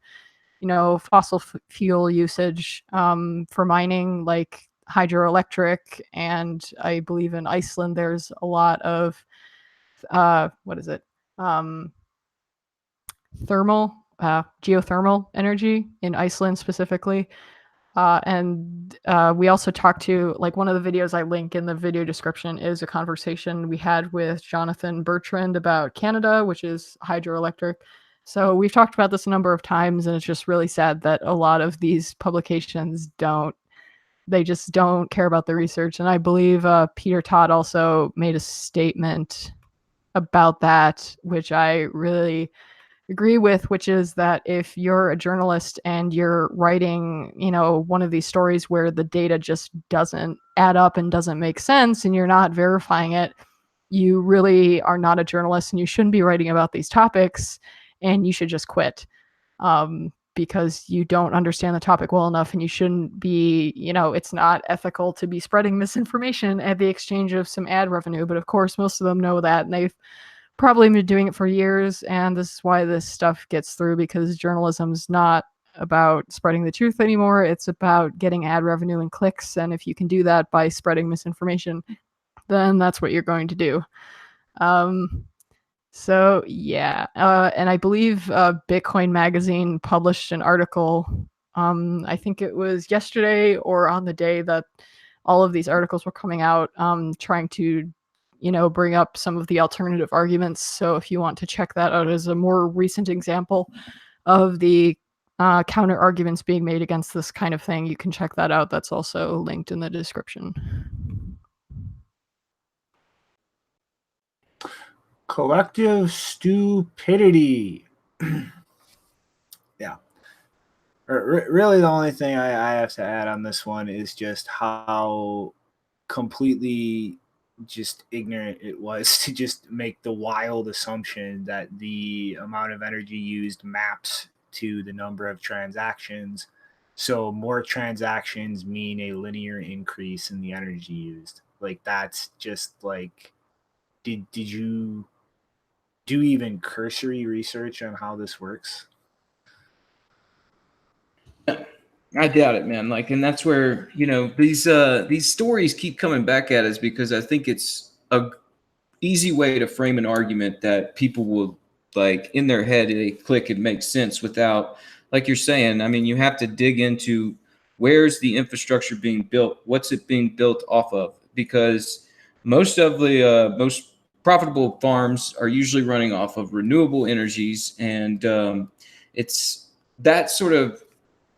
fossil fuel usage for mining, like hydroelectric. And I believe in Iceland there's a lot of geothermal energy in Iceland specifically. And we also talked to, like, one of the videos I link in the video description is a conversation we had with Jonathan Bertrand about Canada, which is hydroelectric. So we've talked about this a number of times, and it's just really sad that a lot of these publications don't They just don't care about the research. And I believe Peter Todd also made a statement about that, which I really agree with, which is that if you're a journalist and you're writing, one of these stories where the data just doesn't add up and doesn't make sense and you're not verifying it, you really are not a journalist and you shouldn't be writing about these topics and you should just quit. Because you don't understand the topic well enough and you shouldn't be, it's not ethical to be spreading misinformation at the exchange of some ad revenue. But of course, most of them know that and they've probably been doing it for years. And this is why this stuff gets through, because journalism's not about spreading the truth anymore. It's about getting ad revenue and clicks. And if you can do that by spreading misinformation, then that's what you're going to do. So yeah, and I believe Bitcoin Magazine published an article. I think it was yesterday or on the day that all of these articles were coming out, trying to, bring up some of the alternative arguments. So if you want to check that out as a more recent example of the counter arguments being made against this kind of thing, you can check that out. That's also linked in the description. Collective stupidity. Yeah. Really, the only thing I have to add on this one is just how completely just ignorant it was to just make the wild assumption that the amount of energy used maps to the number of transactions. So more transactions mean a linear increase in the energy used. Like, that's just like, did you do even cursory research on how this works? I doubt it, man. Like, and that's where, these stories keep coming back at us, because I think it's a easy way to frame an argument that people will, like, in their head, they click, it makes sense without, like you're saying, I mean, you have to dig into where's the infrastructure being built? What's it being built off of? Because most of the most profitable farms are usually running off of renewable energies. And it's that sort of,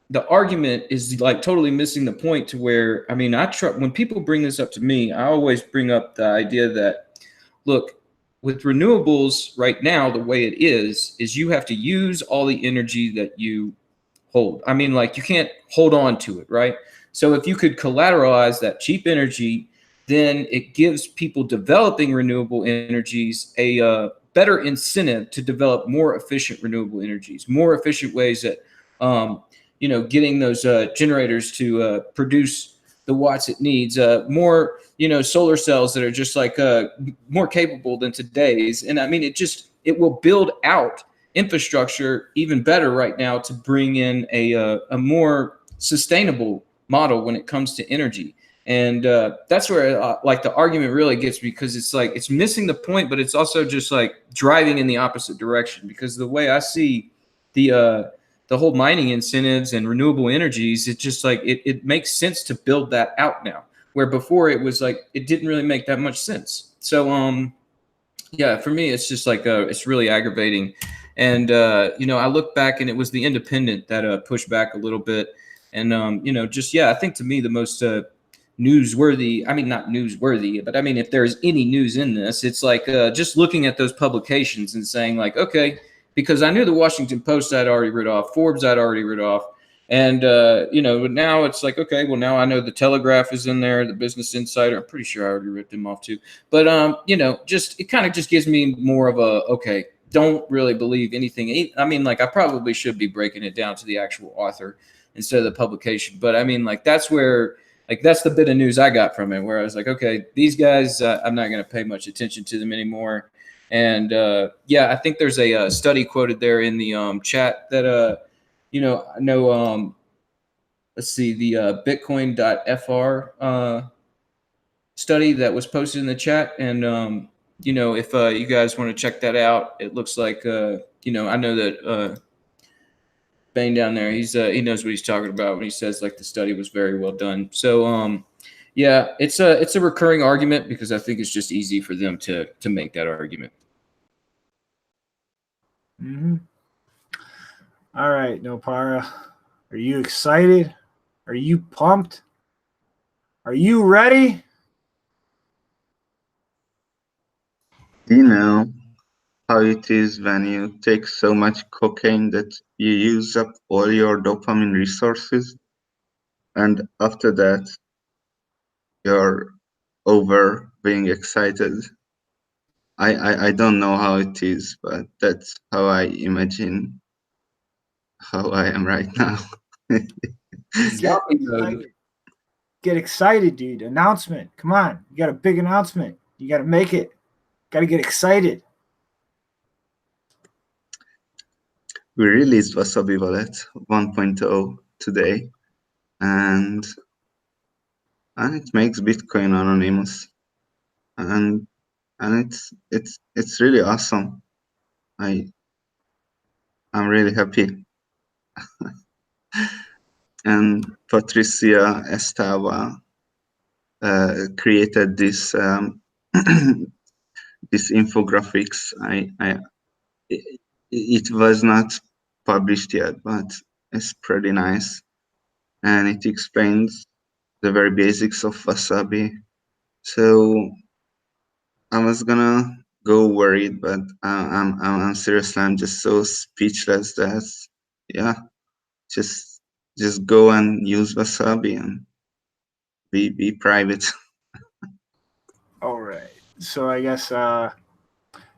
the argument is like totally missing the point, to where, I mean, when people bring this up to me, I always bring up the idea that, look, with renewables right now, the way it is you have to use all the energy that you hold. I mean, like, you can't hold on to it, right? So if you could collateralize that cheap energy, then it gives people developing renewable energies a better incentive to develop more efficient renewable energies, more efficient ways that, getting those generators to produce the watts it needs, more, solar cells that are just like more capable than today's. And I mean, it will build out infrastructure even better right now to bring in a more sustainable model when it comes to energy. And that's where like the argument really gets, because it's like, it's missing the point, but it's also just like driving in the opposite direction. Because the way I see the whole mining incentives and renewable energies, it's just like, it makes sense to build that out now, where before it was like, it didn't really make that much sense. So yeah, for me, it's just like it's really aggravating. And I look back, and it was the Independent that pushed back a little bit. And I think to me the most newsworthy, I mean, not newsworthy, but I mean, if there's any news in this, it's like just looking at those publications and saying like, okay, because I knew the Washington Post I'd already read off, Forbes I'd already read off. And, but now it's like, okay, well, now I know the Telegraph is in there, the Business Insider. I'm pretty sure I already ripped them off too. But, it kind of just gives me more of a, okay, don't really believe anything. I mean, like, I probably should be breaking it down to the actual author instead of the publication. But I mean, like, that's where, like, that's the bit of news I got from it, where I was like, okay, these guys, I'm not going to pay much attention to them anymore. And I think there's a study quoted there in the chat that, I know, let's see, the Bitcoin.fr study that was posted in the chat. And, if you guys want to check that out, it looks like, I know that Bane down there, he knows what he's talking about when he says like the study was very well done. So, it's a recurring argument, because I think it's just easy for them to make that argument. Mm-hmm. All right, Nopara, are you excited? Are you pumped? Are you ready? Do you know how it is when you take so much cocaine that you use up all your dopamine resources, and after that you're over being excited? I don't know how it is, but that's how I imagine how I am right now. Zombie mode. Get excited, dude. Announcement. Come on. You got a big announcement. You got to make it. Got to get excited. We released Wasabi Wallet 1.0 today, and it makes Bitcoin anonymous, and it's really awesome. I'm really happy. And Patricia Estava created this this infographics. It was not published yet, but it's pretty nice, and it explains the very basics of Wasabi. So I was gonna go worried, but I'm seriously, I'm just so speechless that yeah, just go and use Wasabi and be private. All right. So I guess now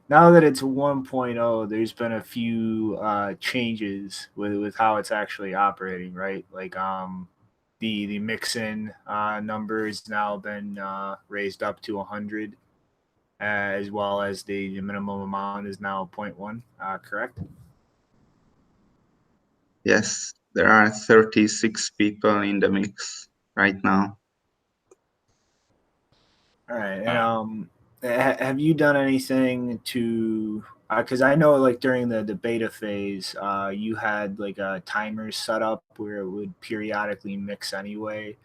that it's 1.0, there's been a few changes with how it's actually operating, right? Like the mix-in number has now been raised up to 100, as well as the minimum amount is now 0.1, correct? Yes, there are 36 people in the mix right now. All right. And have you done anything to? Because I know, like during the beta phase, you had like a timer set up where it would periodically mix anyway,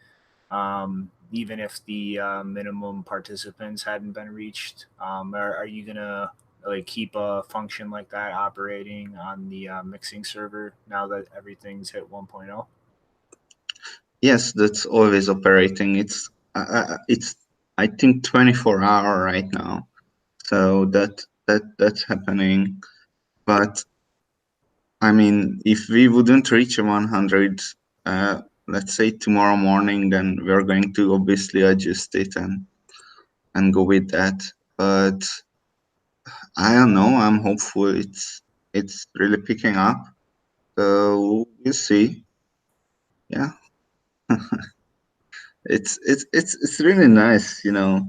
even if the minimum participants hadn't been reached. Are you gonna like keep a function like that operating on the mixing server now that everything's hit 1.0? Yes, that's always operating. It's I think 24-hour right now, so that's happening. But I mean, if we wouldn't reach 100, let's say tomorrow morning, then we're going to obviously adjust it and go with that. But I don't know. I'm hopeful it's really picking up. So we'll see. Yeah. It's really nice, you know.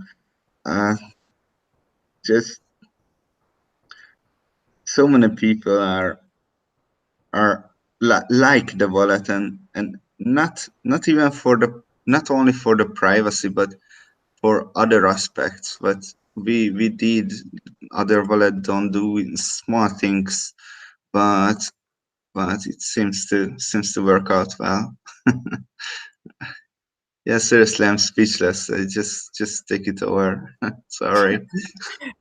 Just so many people are like the wallet, and not even for the, not only for the privacy, but for other aspects. But we did other wallet don't do in small things, but it seems to work out well. Yeah, seriously, I'm speechless. I just take it over. Sorry.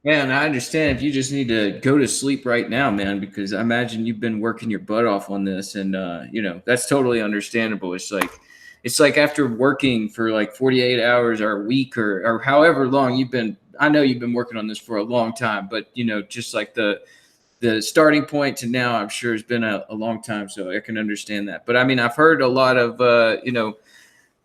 Man, I understand if you just need to go to sleep right now, man, because I imagine you've been working your butt off on this, and you know, that's totally understandable. It's like after working for like 48 hours or a week or however long you've been, I know you've been working on this for a long time, but you know, just like the starting point to now, I'm sure has been a long time, so I can understand that. But I mean, I've heard a lot of you know,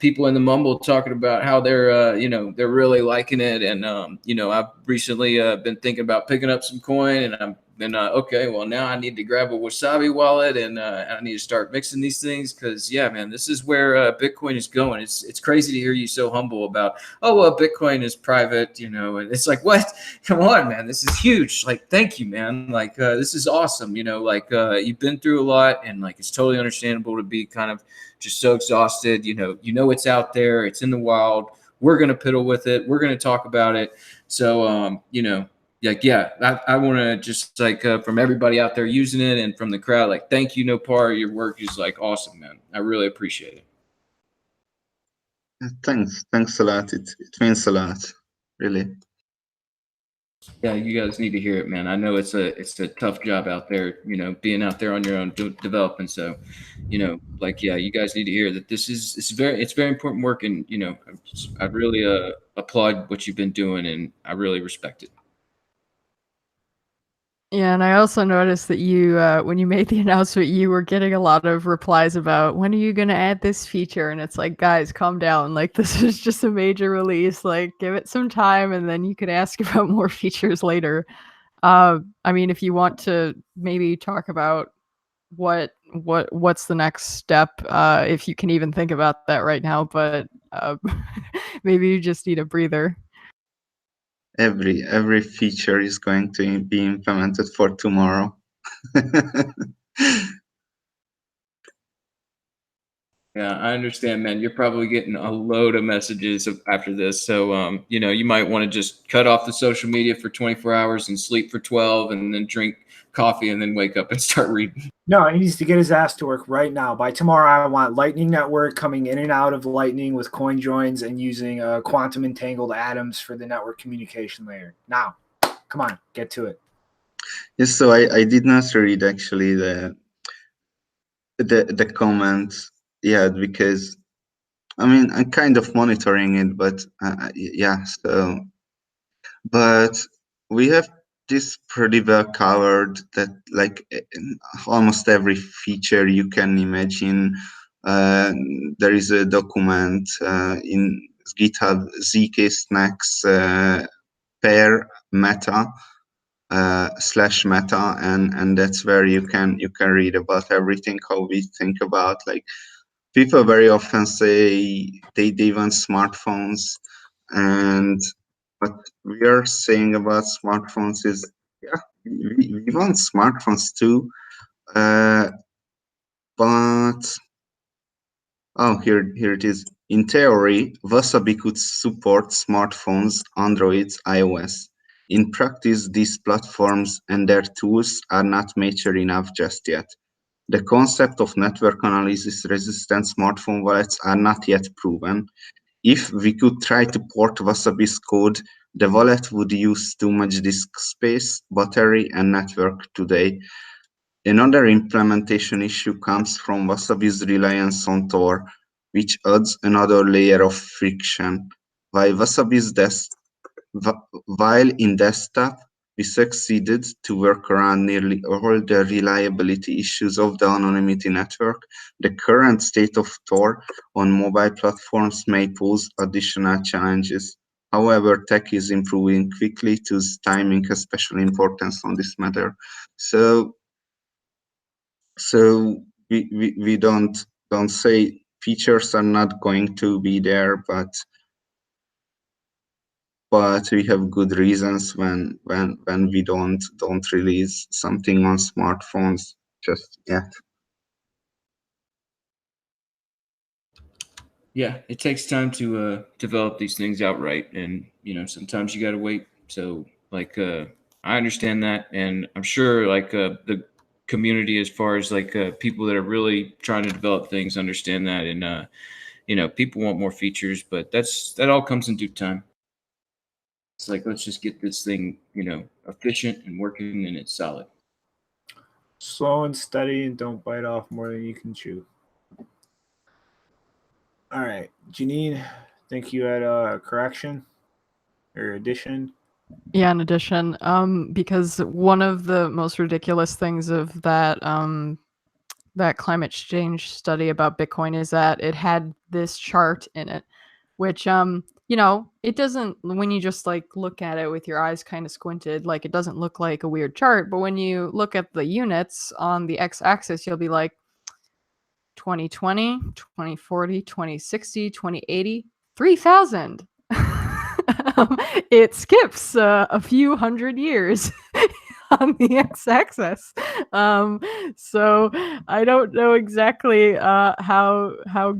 people in the mumble talking about how they're you know, they're really liking it, and you know, I've recently been thinking about picking up some coin, and I'm been okay, well now I need to grab a Wasabi wallet, and I need to start mixing these things, because yeah, man, this is where Bitcoin is going. It's crazy to hear you so humble about, oh well, Bitcoin is private, you know, and it's like, what? Come on, man, this is huge. Like, thank you, man. Like this is awesome, you know, like you've been through a lot, and like it's totally understandable to be kind of just so exhausted. You know, it's out there, it's in the wild. We're going to piddle with it. We're going to talk about it. So, you know, like, yeah, I want to just like from everybody out there using it and from the crowd, like, thank you, Nopar. Your work is like awesome, man. I really appreciate it. Thanks a lot. It means a lot, really. Yeah, you guys need to hear it, man. I know it's a tough job out there, being out there on your own developing. So, yeah, you guys need to hear that it's very important work, and I really applaud what you've been doing, and I really respect it. Yeah, and I also noticed that you, when you made the announcement, you were getting a lot of replies about when are you going to add this feature? And it's like, guys, calm down. Like, this is just a major release. Like, give it some time, and then you can ask about more features later. I mean, if you want to maybe talk about what's the next step, if you can even think about that right now, but maybe you just need a breather. Every feature is going to be implemented for tomorrow. Yeah, I understand, man. You're probably getting a load of messages after this. So, you might want to just cut off the social media for 24 hours and sleep for 12 and then drink coffee and then wake up and start reading. No, he needs to get his ass to work right now. By tomorrow, I want Lightning Network coming in and out of Lightning with coin joins and using quantum entangled atoms for the network communication layer. Now, come on, get to it. Yes, so I did not read actually the comments yet, because I mean I'm kind of monitoring it, but yeah. So, but we have this pretty well covered, that like almost every feature you can imagine. There is a document in GitHub zk snacks pair meta /meta, and that's where you can read about everything, how we think about, like, people very often say they want smartphones, and what we are saying about smartphones is, yeah, we want smartphones too, but here it is. In theory, Wasabi could support smartphones, Androids, iOS. In practice, these platforms and their tools are not mature enough just yet. The concept of network analysis-resistant smartphone wallets are not yet proven. If we could try to port Wasabi's code, the wallet would use too much disk space, battery, and network today. Another implementation issue comes from Wasabi's reliance on Tor, which adds another layer of friction. While in desktop, we succeeded to work around nearly all the reliability issues of the anonymity network, the current state of Tor on mobile platforms may pose additional challenges. However, tech is improving quickly, thus timing has special importance on this matter. So we don't say features are not going to be there, but we have good reasons when we don't release something on smartphones just yet. Yeah, it takes time to develop these things outright, and sometimes you got to wait. So, like, I understand that, and I'm sure the community, as far as people that are really trying to develop things, understand that, and people want more features, but that all comes in due time. It's like, let's just get this thing efficient and working, and it's solid. Slow and steady, and don't bite off more than you can chew. All right, Janine, think you had a correction or addition? Yeah, in addition, because one of the most ridiculous things of that that climate change study about Bitcoin is that it had this chart in it, which it doesn't, when you just like look at it with your eyes kind of squinted, like it doesn't look like a weird chart, but when you look at the units on the x-axis, you'll be like 2020, 2040, 2060, 2080, 3000. It skips a few hundred years on the x-axis. So I don't know exactly how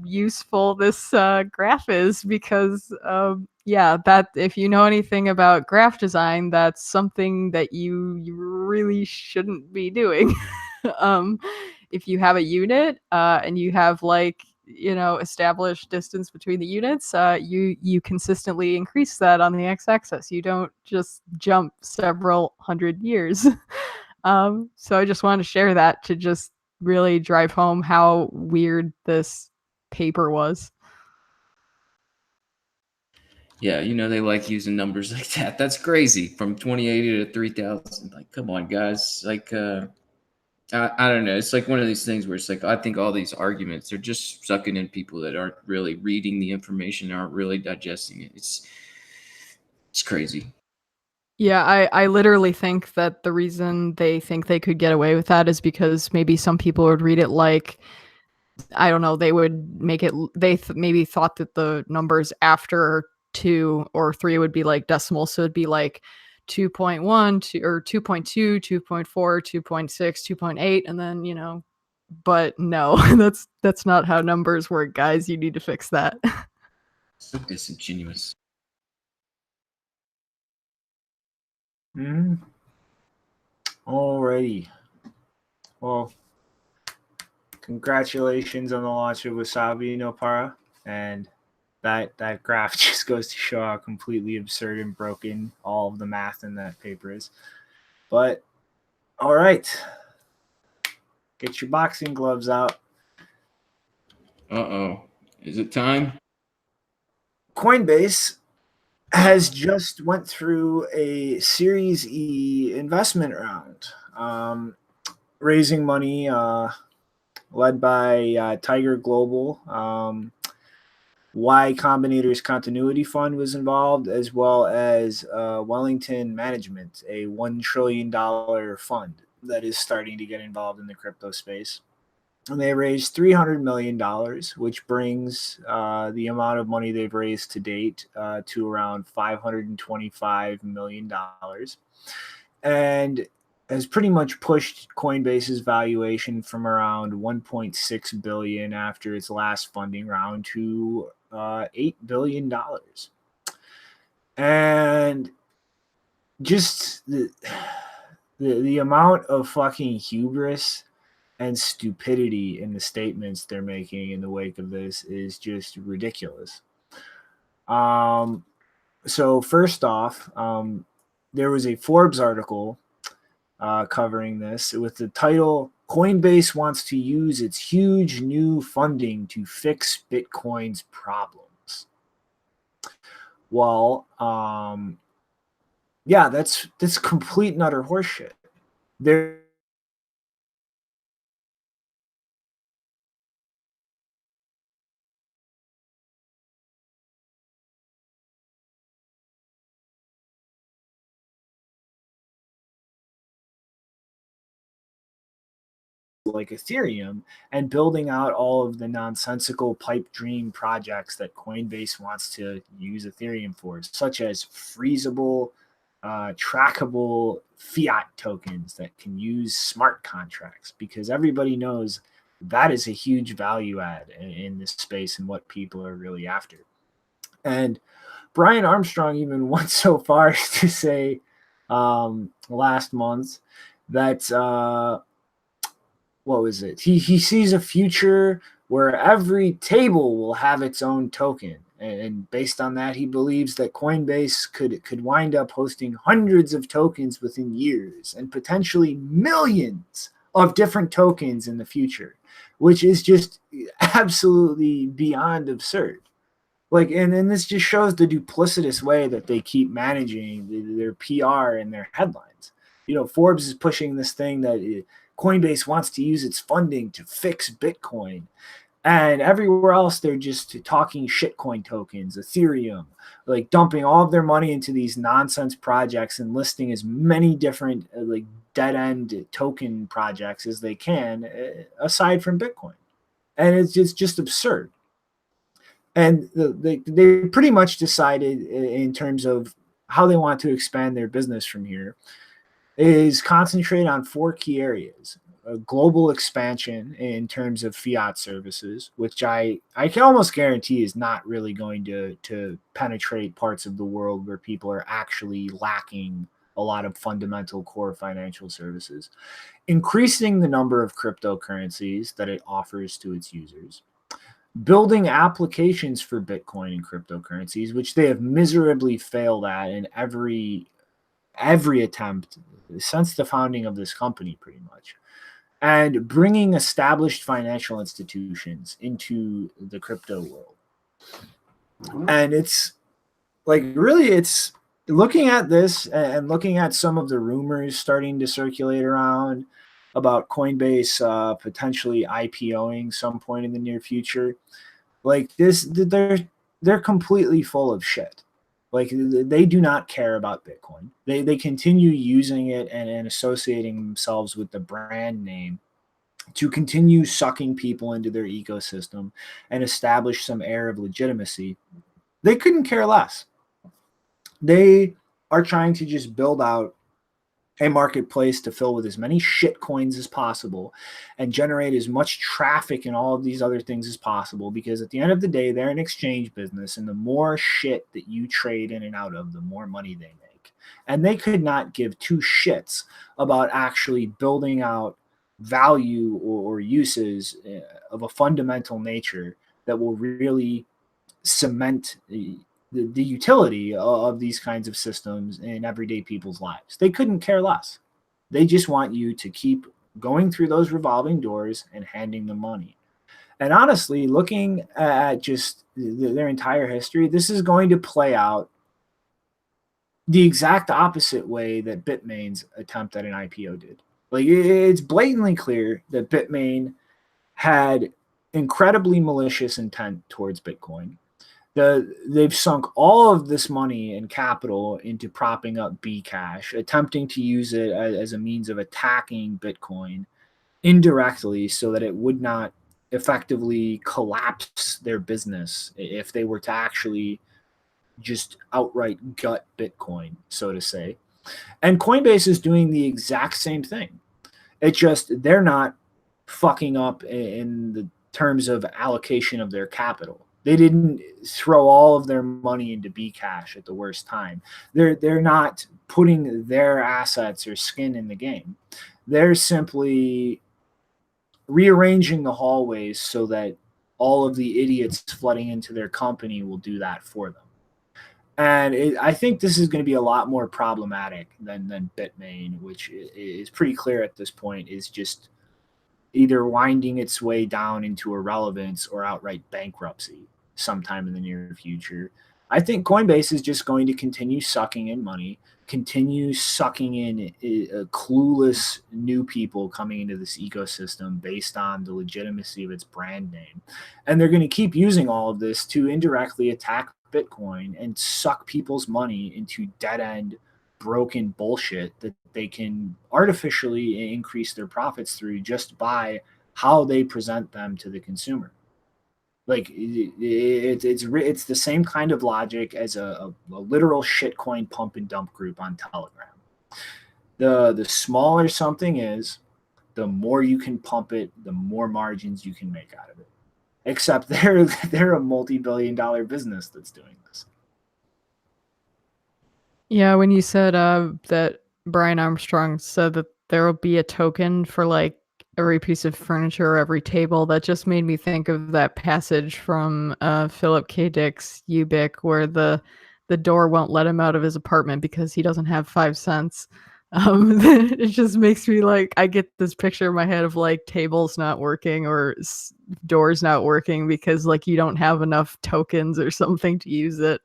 useful this graph is, because that if you know anything about graph design, that's something that you really shouldn't be doing. If you have a unit and you have like established distance between the units, you consistently increase that on the x-axis. You don't just jump several hundred years. So I just wanted to share that to just really drive home how weird this paper was. Yeah, they like using numbers like that. That's crazy. From 2080 to 3000. Like, come on, guys. Like, I don't know. It's like one of these things where it's like, I think all these arguments are just sucking in people that aren't really reading the information, aren't really digesting it. It's crazy. Yeah, I literally think that the reason they think they could get away with that is because maybe some people would read it like, I don't know, they would make it, maybe thought that the numbers after 2 or 3 would be like decimals. So it'd be like 2.1 or 2.2, 2.4, 2.6, 2.8, and then, but no, that's not how numbers work, guys. You need to fix that. So disingenuous. Alrighty. Well, congratulations on the launch of Wasabi no Para, and that graph just goes to show how completely absurd and broken all of the math in that paper is. But all right, get your boxing gloves out. Uh-oh. Is it time? Coinbase has just went through a Series E investment round, raising money led by Tiger Global. Y Combinator's Continuity Fund was involved, as well as Wellington Management, a $1 trillion fund that is starting to get involved in the crypto space. And they raised $300 million, which brings the amount of money they've raised to date to around $525 million. And has pretty much pushed Coinbase's valuation from around 1.6 billion after its last funding round to $8 billion. And just the amount of fucking hubris and stupidity in the statements they're making in the wake of this is just ridiculous. So first off, there was a Forbes article covering this with the title, Coinbase wants to use its huge new funding to fix Bitcoin's problems. Well, yeah, that's complete and utter horseshit. There like Ethereum and building out all of the nonsensical pipe dream projects that Coinbase wants to use Ethereum for, such as freezable, trackable fiat tokens that can use smart contracts, because everybody knows that is a huge value add in this space and what people are really after. And Brian Armstrong even went so far as to say last month that what was it? He sees a future where every table will have its own token. And based on that, he believes that Coinbase could wind up hosting hundreds of tokens within years and potentially millions of different tokens in the future, which is just absolutely beyond absurd. Like, and this just shows the duplicitous way that they keep managing their PR and their headlines. Forbes is pushing this thing that Coinbase wants to use its funding to fix Bitcoin. And everywhere else, they're just talking shitcoin tokens, Ethereum, like dumping all of their money into these nonsense projects and listing as many different like dead-end token projects as they can, aside from Bitcoin. And it's just absurd. And they pretty much decided in terms of how they want to expand their business from here is concentrate on 4 key areas. A global expansion in terms of fiat services, which I can almost guarantee is not really going to penetrate parts of the world where people are actually lacking a lot of fundamental core financial services. Increasing the number of cryptocurrencies that it offers to its users. building applications for Bitcoin and cryptocurrencies, which they have miserably failed at in every attempt since the founding of this company, pretty much, and bringing established financial institutions into the crypto world. And it's like, really, it's looking at this and looking at some of the rumors starting to circulate around about Coinbase potentially IPOing some point in the near future. Like this, they're completely full of shit. Like they do not care about Bitcoin. They continue using it and associating themselves with the brand name to continue sucking people into their ecosystem and establish some air of legitimacy. They couldn't care less. They are trying to just build out a marketplace to fill with as many shit coins as possible and generate as much traffic and all of these other things as possible, because at the end of the day, they're an exchange business, and the more shit that you trade in and out of, the more money they make. And they could not give two shits about actually building out value or uses of a fundamental nature that will really cement the utility of these kinds of systems in everyday people's lives. They couldn't care less. They just want you to keep going through those revolving doors and handing them money. And honestly, looking at just their entire history, this is going to play out the exact opposite way that Bitmain's attempt at an IPO did. Like, it's blatantly clear that Bitmain had incredibly malicious intent towards Bitcoin. They've sunk all of this money and capital into propping up Bcash, attempting to use it as a means of attacking Bitcoin indirectly so that it would not effectively collapse their business if they were to actually just outright gut Bitcoin, so to say. And Coinbase is doing the exact same thing. It's just they're not fucking up in the terms of allocation of their capital. They didn't throw all of their money into Bcash at the worst time. They're not putting their assets or skin in the game. They're simply rearranging the hallways so that all of the idiots flooding into their company will do that for them. And I think this is going to be a lot more problematic than Bitmain, which is pretty clear at this point is just either winding its way down into irrelevance or outright bankruptcy sometime in the near future. I think Coinbase is just going to continue sucking in money, continue sucking in clueless new people coming into this ecosystem based on the legitimacy of its brand name. And they're going to keep using all of this to indirectly attack Bitcoin and suck people's money into dead-end, broken bullshit that they can artificially increase their profits through just by how they present them to the consumer. Like it's the same kind of logic as a literal shitcoin pump and dump group on Telegram. The smaller something is, the more you can pump it, the more margins you can make out of it. Except they're a multi-billion-dollar business that's doing this. Yeah, when you said that Brian Armstrong said that there will be a token for like every piece of furniture or every table, that just made me think of that passage from Philip K. Dick's Ubik where the door won't let him out of his apartment because he doesn't have 5 cents. It just makes me like, I get this picture in my head of like tables not working or doors not working because like you don't have enough tokens or something to use it.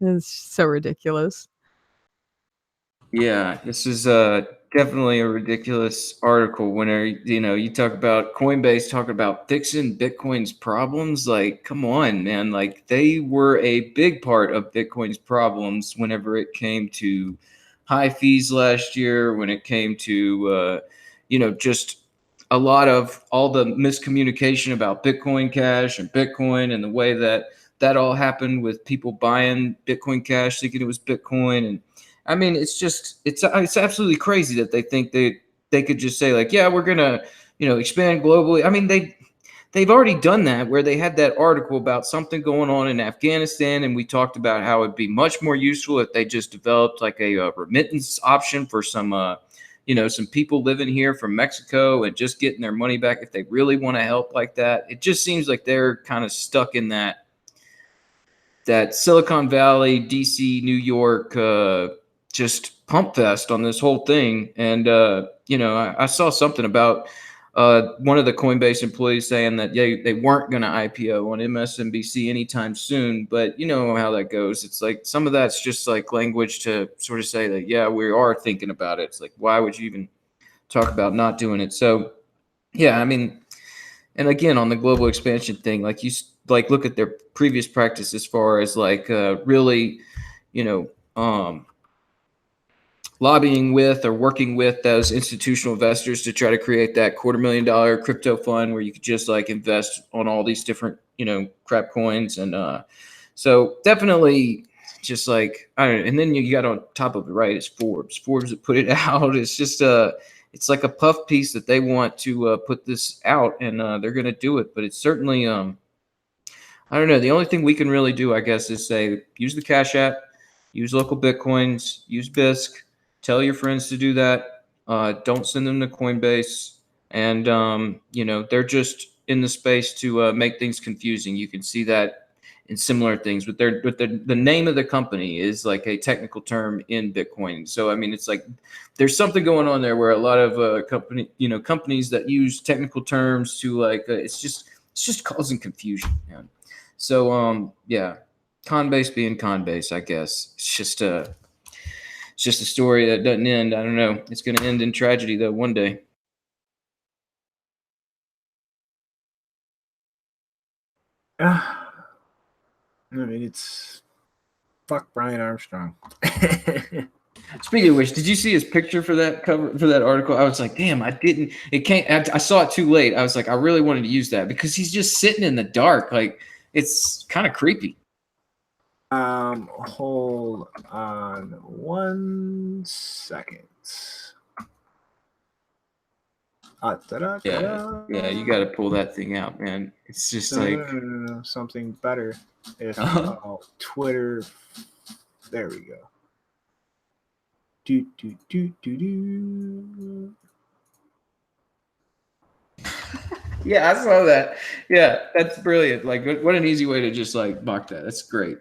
It's so ridiculous. Yeah, this is definitely a ridiculous article. When you talk about Coinbase talking about fixing Bitcoin's problems, like, come on, man. Like, they were a big part of Bitcoin's problems whenever it came to high fees last year, when it came to just a lot of all the miscommunication about Bitcoin Cash and Bitcoin and the way that all happened with people buying Bitcoin Cash thinking it was Bitcoin. And I mean, it's absolutely crazy that they think they could just say like, yeah, we're gonna, expand globally. I mean, they've already done that, where they had that article about something going on in Afghanistan, and we talked about how it'd be much more useful if they just developed like a remittance option for some some people living here from Mexico and just getting their money back if they really want to help like that. It just seems like they're kind of stuck in that Silicon Valley, DC, New York, just pump fest on this whole thing. And, I saw something about one of the Coinbase employees saying that they weren't going to IPO on MSNBC anytime soon. But you know how that goes. It's like some of that's just like language to sort of say that, yeah, we are thinking about it. It's like, why would you even talk about not doing it? So, yeah, I mean, and again, on the global expansion thing, like look at their previous practice as far as like really, lobbying with or working with those institutional investors to try to create that $250,000 crypto fund where you could just like invest on all these different, crap coins. And so definitely just like, I don't know. And then you got on top of it, right, is Forbes that put it out. It's just it's like a puff piece that they want to put this out, and they're going to do it. But it's certainly, I don't know. The only thing we can really do, I guess, is say, use the Cash App, use local Bitcoins, use BISC, tell your friends to do that. Don't send them to Coinbase. And, they're just in the space to make things confusing. You can see that in similar things, but the name of the company is like a technical term in Bitcoin. So, I mean, it's like there's something going on there where a lot of companies that use technical terms to like, it's just causing confusion, man. So, yeah, Coinbase being Coinbase, I guess. It's just a story that doesn't end. I don't know. It's going to end in tragedy, though, one day. I mean, it's fuck Brian Armstrong. Speaking of which, did you see his picture for that cover for that article? I was like, damn, I didn't. It can't. I saw it too late. I was like, I really wanted to use that because he's just sitting in the dark. Like, it's kind of creepy. Hold on 1 second. Yeah, you got to pull that thing out, man. It's just no, something better. If Twitter, there we go. Do. Yeah, I saw that. Yeah, that's brilliant. Like, what an easy way to just like mock that. That's great.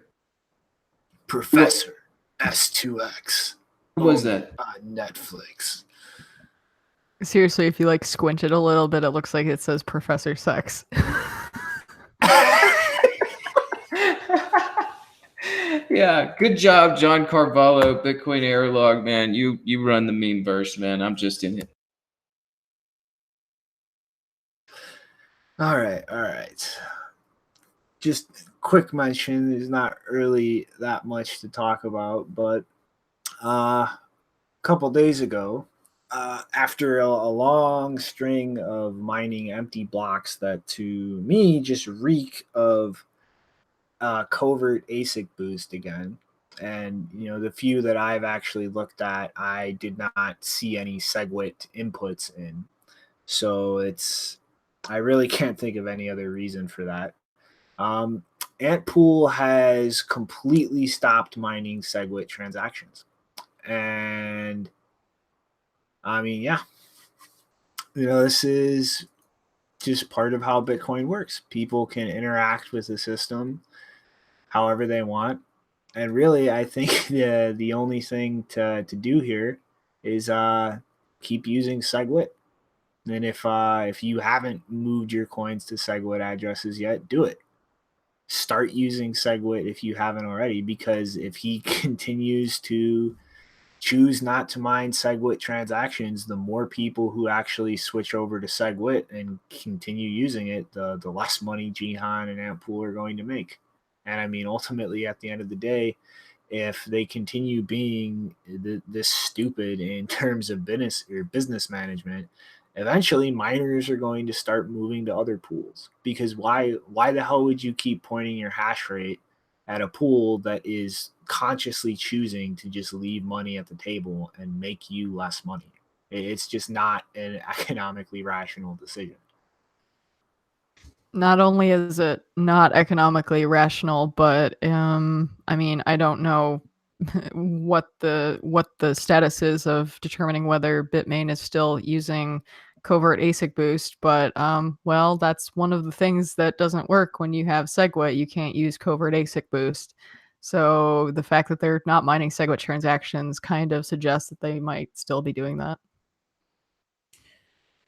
Professor S2X. What was that? On Netflix. Seriously, if you like squint it a little bit, it looks like it says Professor Sex. Yeah, good job, John Carvalho, Bitcoin Airlog, man. You run the meme verse, man. I'm just in it. All right. Just quick mention. There's not really that much to talk about, but a couple days ago, after a long string of mining empty blocks that to me just reek of covert ASIC boost again. And, the few that I've actually looked at, I did not see any SegWit inputs in. So I really can't think of any other reason for that. Antpool has completely stopped mining SegWit transactions. And I mean, yeah, this is just part of how Bitcoin works. People can interact with the system however they want. And really, I think the only thing to do here is keep using SegWit. And if you haven't moved your coins to SegWit addresses yet, do it. Start using SegWit if you haven't already, because if he continues to choose not to mine SegWit transactions, the more people who actually switch over to SegWit and continue using it, the less money Jihan and Antpool are going to make. And I mean, ultimately, at the end of the day, if they continue being this stupid in terms of business management, eventually miners are going to start moving to other pools. Because why the hell would you keep pointing your hash rate at a pool that is consciously choosing to just leave money at the table and make you less money? It's just not an economically rational decision. Not only is it not economically rational, but I mean, I don't know what the status is of determining whether Bitmain is still using covert ASIC boost, but well, that's one of the things that doesn't work when you have SegWit. You can't use covert ASIC boost. So the fact that they're not mining SegWit transactions kind of suggests that they might still be doing that.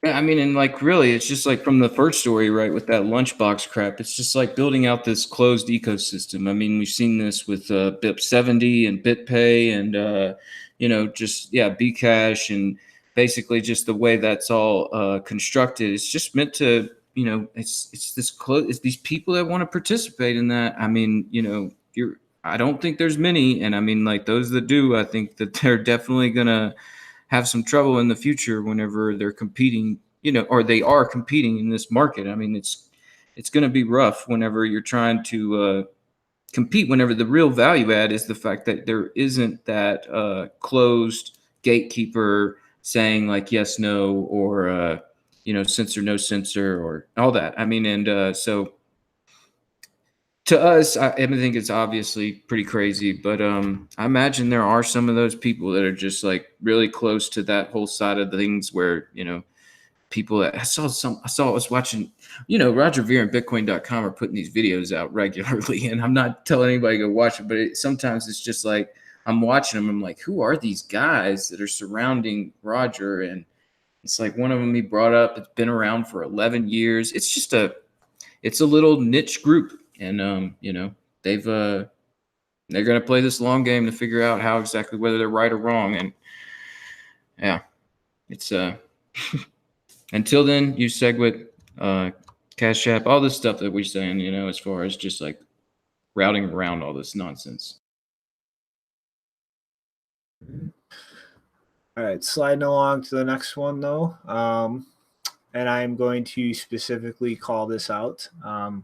Yeah, I mean, and like really, it's just like from the first story, right, with that lunchbox crap. It's just like building out this closed ecosystem. I mean, we've seen this with BIP70 and BitPay and just Bcash and basically just the way that's all constructed. It's just meant to, it's this close. It's these people that want to participate in that. I mean, I don't think there's many, and I mean, like those that do, I think that they're definitely gonna have some trouble in the future whenever they're competing, or they are competing in this market. I mean, it's going to be rough whenever you're trying to compete, whenever the real value add is the fact that there isn't that closed gatekeeper saying like yes, no, or, censor, no censor, or all that. I mean, and so to us, I think it's obviously pretty crazy, but I imagine there are some of those people that are just like really close to that whole side of things where, people that I was watching, Roger Ver and Bitcoin.com are putting these videos out regularly, and I'm not telling anybody to go watch it, but sometimes it's just like I'm watching them. I'm like, who are these guys that are surrounding Roger? And it's like one of them he brought up. It's been around for 11 years. It's just it's a little niche group. And they're going to play this long game to figure out how exactly whether they're right or wrong. And yeah, it's until then, use SegWit, Cash App, all this stuff that we're saying, as far as just like routing around all this nonsense. All right, sliding along to the next one though. And I'm going to specifically call this out,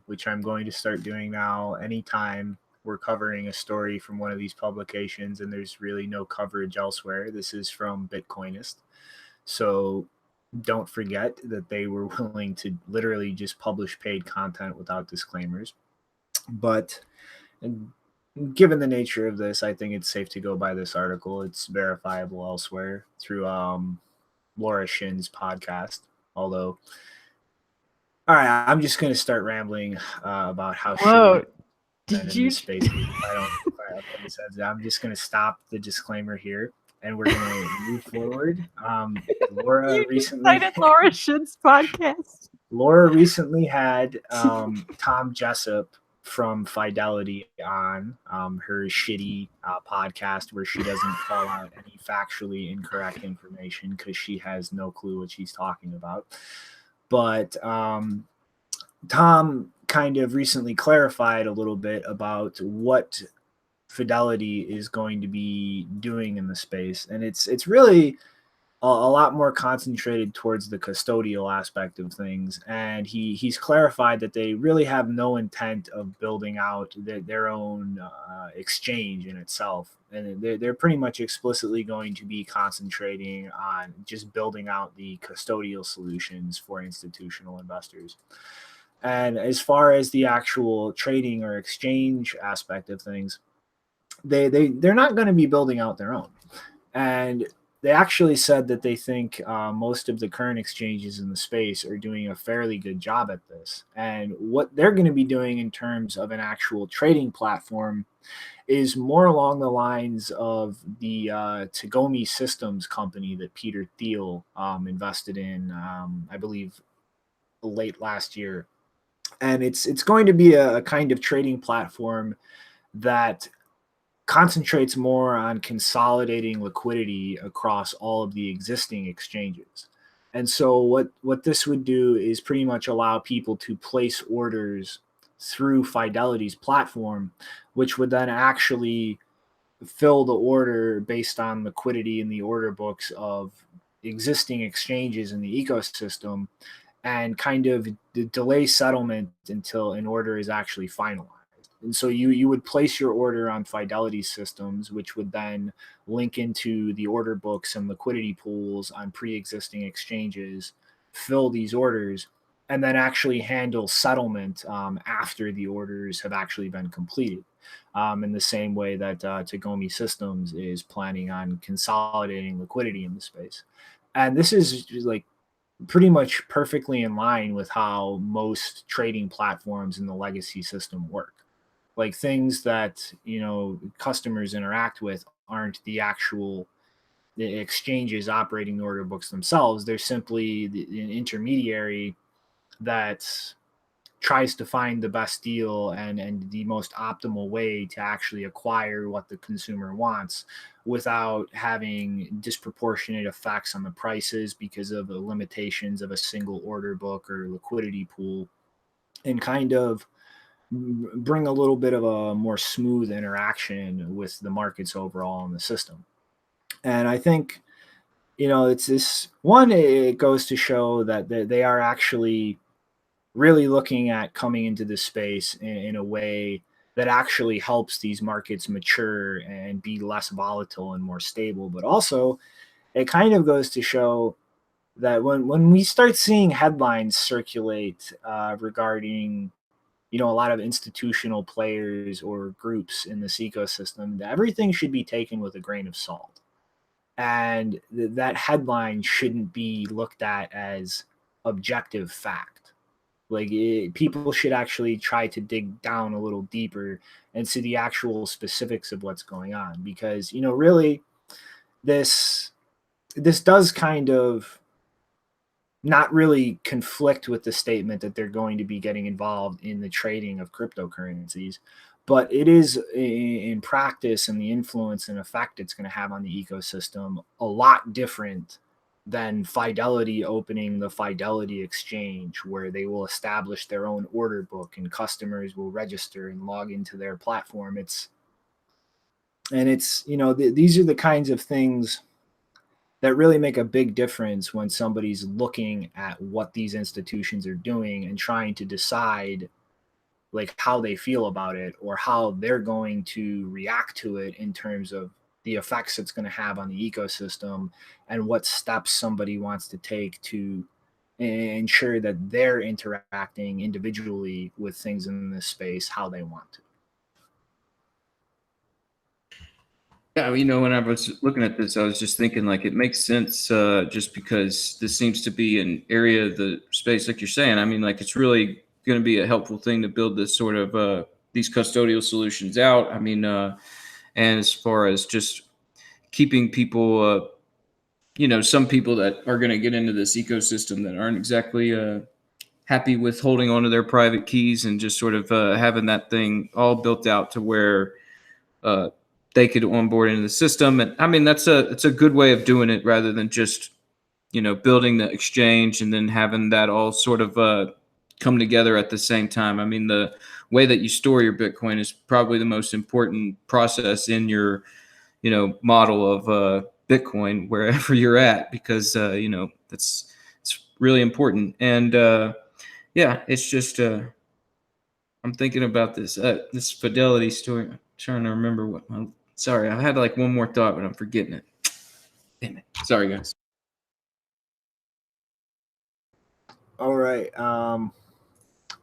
which I'm going to start doing now anytime we're covering a story from one of these publications and there's really no coverage elsewhere. This is from Bitcoinist. So don't forget that they were willing to literally just publish paid content without disclaimers. But given the nature of this, I think it's safe to go by this article. It's verifiable elsewhere through Laura Shin's podcast. Although, all right, I'm just going to start rambling about how Whoa, did you? Space. I'm just going to stop the disclaimer here, and we're going to move forward. Laura recently cited Laura Shin's podcast. Laura recently had Tom Jessup from Fidelity on her shitty podcast where she doesn't call out any factually incorrect information because she has no clue what she's talking about. But Tom kind of recently clarified a little bit about what Fidelity is going to be doing in the space. And it's really a lot more concentrated towards the custodial aspect of things. And he's clarified that they really have no intent of building out their own exchange in itself. And they're pretty much explicitly going to be concentrating on just building out the custodial solutions for institutional investors. And as far as the actual trading or exchange aspect of things, they're not going to be building out their own. And they actually said that they think most of the current exchanges in the space are doing a fairly good job at this. And what they're going to be doing in terms of an actual trading platform is more along the lines of the Tagomi Systems company that Peter Thiel invested in, I believe, late last year. And it's going to be a kind of trading platform that concentrates more on consolidating liquidity across all of the existing exchanges. And so what this would do is pretty much allow people to place orders through Fidelity's platform, which would then actually fill the order based on liquidity in the order books of existing exchanges in the ecosystem and kind of delay settlement until an order is actually finalized. And so you would place your order on Fidelity systems, which would then link into the order books and liquidity pools on pre-existing exchanges, fill these orders, and then actually handle settlement after the orders have actually been completed. in the same way that Tagomi Systems is planning on consolidating liquidity in the space. And this is like pretty much perfectly in line with how most trading platforms in the legacy system work. Like things that, you know, customers interact with aren't the actual the exchanges operating the order books themselves. They're simply an intermediary that tries to find the best deal and the most optimal way to actually acquire what the consumer wants without having disproportionate effects on the prices because of the limitations of a single order book or liquidity pool, and kind of bring a little bit of a more smooth interaction with the markets overall in the system. And I think, you know, it's this one, it goes to show that they are actually really looking at coming into this space in a way that actually helps these markets mature and be less volatile and more stable. But also, it kind of goes to show that when we start seeing headlines circulate regarding, you know, a lot of institutional players or groups in this ecosystem, that everything should be taken with a grain of salt. And that headline shouldn't be looked at as objective fact. Like people should actually try to dig down a little deeper and see the actual specifics of what's going on, because, you know, really this does kind of not really conflict with the statement that they're going to be getting involved in the trading of cryptocurrencies, but it is in practice, and the influence and effect it's going to have on the ecosystem a lot different than Fidelity opening the Fidelity exchange, where they will establish their own order book and customers will register and log into their platform. It's you know, these are the kinds of things that really make a big difference when somebody's looking at what these institutions are doing and trying to decide like how they feel about it or how they're going to react to it in terms of the effects it's going to have on the ecosystem and what steps somebody wants to take to ensure that they're interacting individually with things in this space how they want to. Yeah, you know, when I was looking at this, I was just thinking like it makes sense just because this seems to be an area of the space, like you're saying. I mean, like it's really going to be a helpful thing to build this sort of these custodial solutions out. I mean, and as far as just keeping people, you know, some people that are going to get into this ecosystem that aren't exactly happy with holding onto their private keys and just sort of having that thing all built out to where they could onboard into the system. And I mean, it's a good way of doing it rather than just, you know, building the exchange and then having that all sort of come together at the same time. I mean, the way that you store your Bitcoin is probably the most important process in your, you know, model of Bitcoin wherever you're at, because, you know, it's really important. And yeah, it's just, I'm thinking about this Fidelity story. I'm trying to remember sorry, I had like one more thought, but I'm forgetting it. Damn it. Sorry, guys. All right.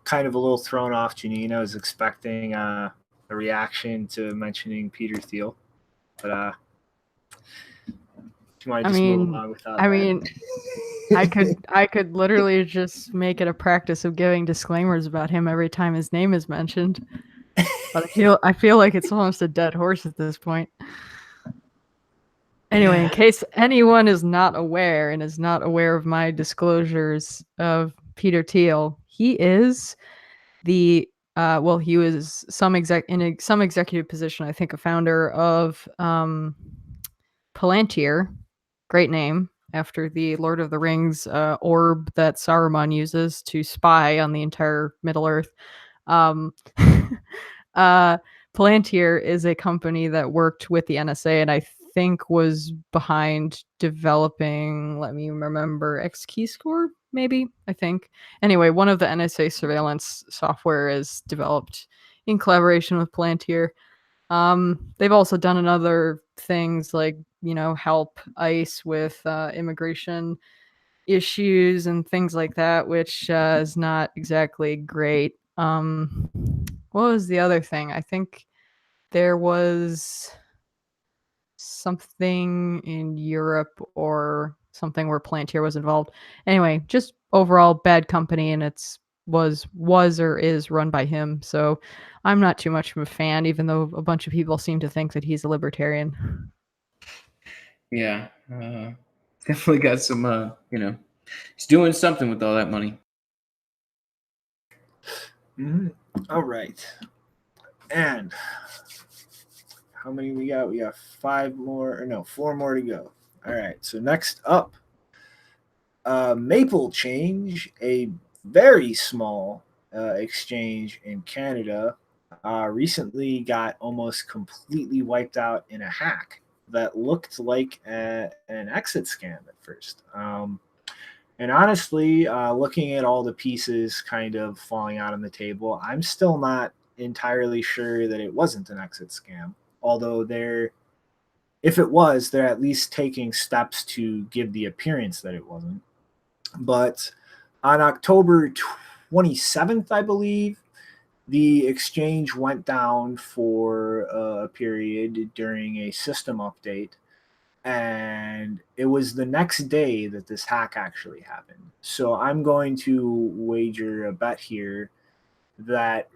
Kind of a little thrown off, Janine. I was expecting a reaction to mentioning Peter Thiel, but do you want to just move along without that? mean, I could literally just make it a practice of giving disclaimers about him every time his name is mentioned. But I feel like it's almost a dead horse at this point. Anyway, in case anyone is not aware and is not aware of my disclosures of Peter Thiel, he is the he was some executive position, I think a founder of Palantir, great name, after the Lord of the Rings orb that Saruman uses to spy on the entire Middle Earth. Palantir is a company that worked with the NSA and I think was behind developing, let me remember, X-Keyscore, maybe, I think. Anyway, one of the NSA surveillance software is developed in collaboration with Palantir. They've also done other things like, you know, help ICE with immigration issues and things like that, which is not exactly great. What was the other thing? I think there was something in Europe or something where Palantir was involved. Anyway, just overall bad company, and it's was or is run by him. So I'm not too much of a fan, even though a bunch of people seem to think that he's a libertarian. Yeah, definitely got some. He's doing something with all that money. Mhm. All right. And how many we got? We got 4 more to go. All right. So next up, Maple Change, a very small exchange in Canada, recently got almost completely wiped out in a hack that looked like an exit scam at first. And honestly, looking at all the pieces kind of falling out on the table, I'm still not entirely sure that it wasn't an exit scam. Although if it was, they're at least taking steps to give the appearance that it wasn't. But on October 27th, I believe, the exchange went down for a period during a system update. And it was the next day that this hack actually happened. So I'm going to wager a bet here that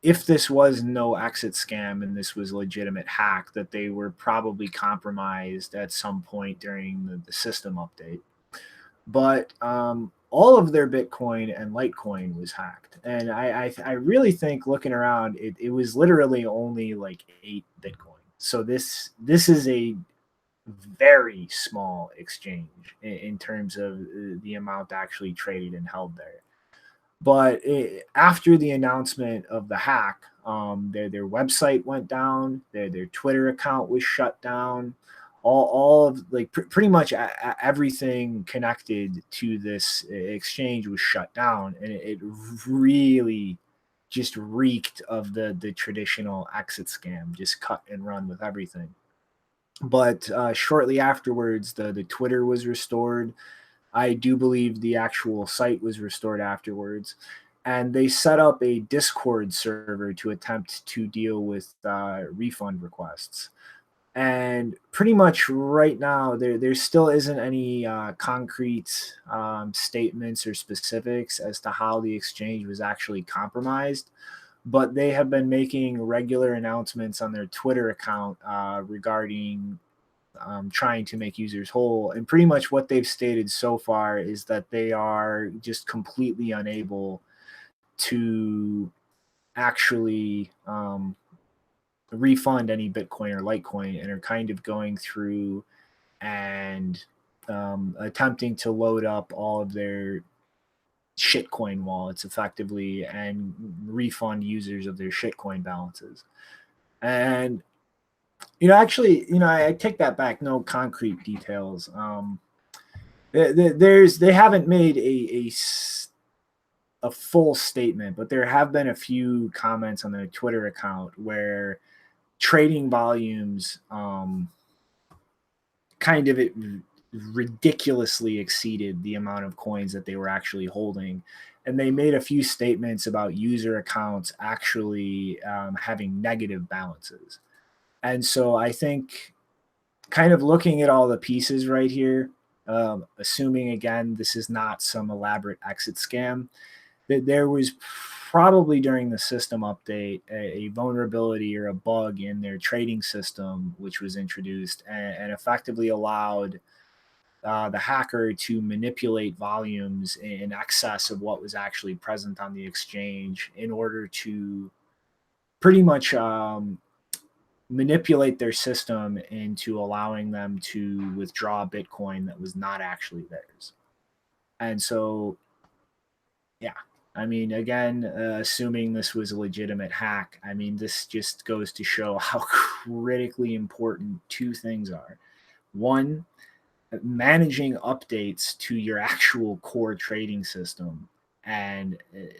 if this was no exit scam and this was a legitimate hack, that they were probably compromised at some point during the system update. But all of their Bitcoin and Litecoin was hacked. And I really think looking around, it was literally only like 8 Bitcoin. So this is a very small exchange in terms of the amount actually traded and held there. But after the announcement of the hack, their website went down, their Twitter account was shut down, all of like pretty much everything connected to this exchange was shut down, and it really just reeked of the traditional exit scam, just cut and run with everything. But shortly afterwards, the Twitter was restored. I do believe the actual site was restored afterwards. And they set up a Discord server to attempt to deal with refund requests. And pretty much right now, there still isn't any concrete statements or specifics as to how the exchange was actually compromised. But they have been making regular announcements on their Twitter account regarding trying to make users whole. And pretty much what they've stated so far is that they are just completely unable to actually refund any Bitcoin or Litecoin, and are kind of going through and attempting to load up all of their shitcoin wallets effectively and refund users of their shitcoin balances. And actually, I take that back. No concrete details. They haven't made a full statement, but there have been a few comments on their Twitter account where trading volumes kind of ridiculously exceeded the amount of coins that they were actually holding. And they made a few statements about user accounts actually having negative balances. And so I think kind of looking at all the pieces right here, assuming again this is not some elaborate exit scam, that there was probably during the system update a vulnerability or a bug in their trading system which was introduced and effectively allowed the hacker to manipulate volumes in excess of what was actually present on the exchange in order to pretty much manipulate their system into allowing them to withdraw Bitcoin that was not actually theirs. And so, yeah, I mean, again, assuming this was a legitimate hack, I mean, this just goes to show how critically important two things are. One, managing updates to your actual core trading system, and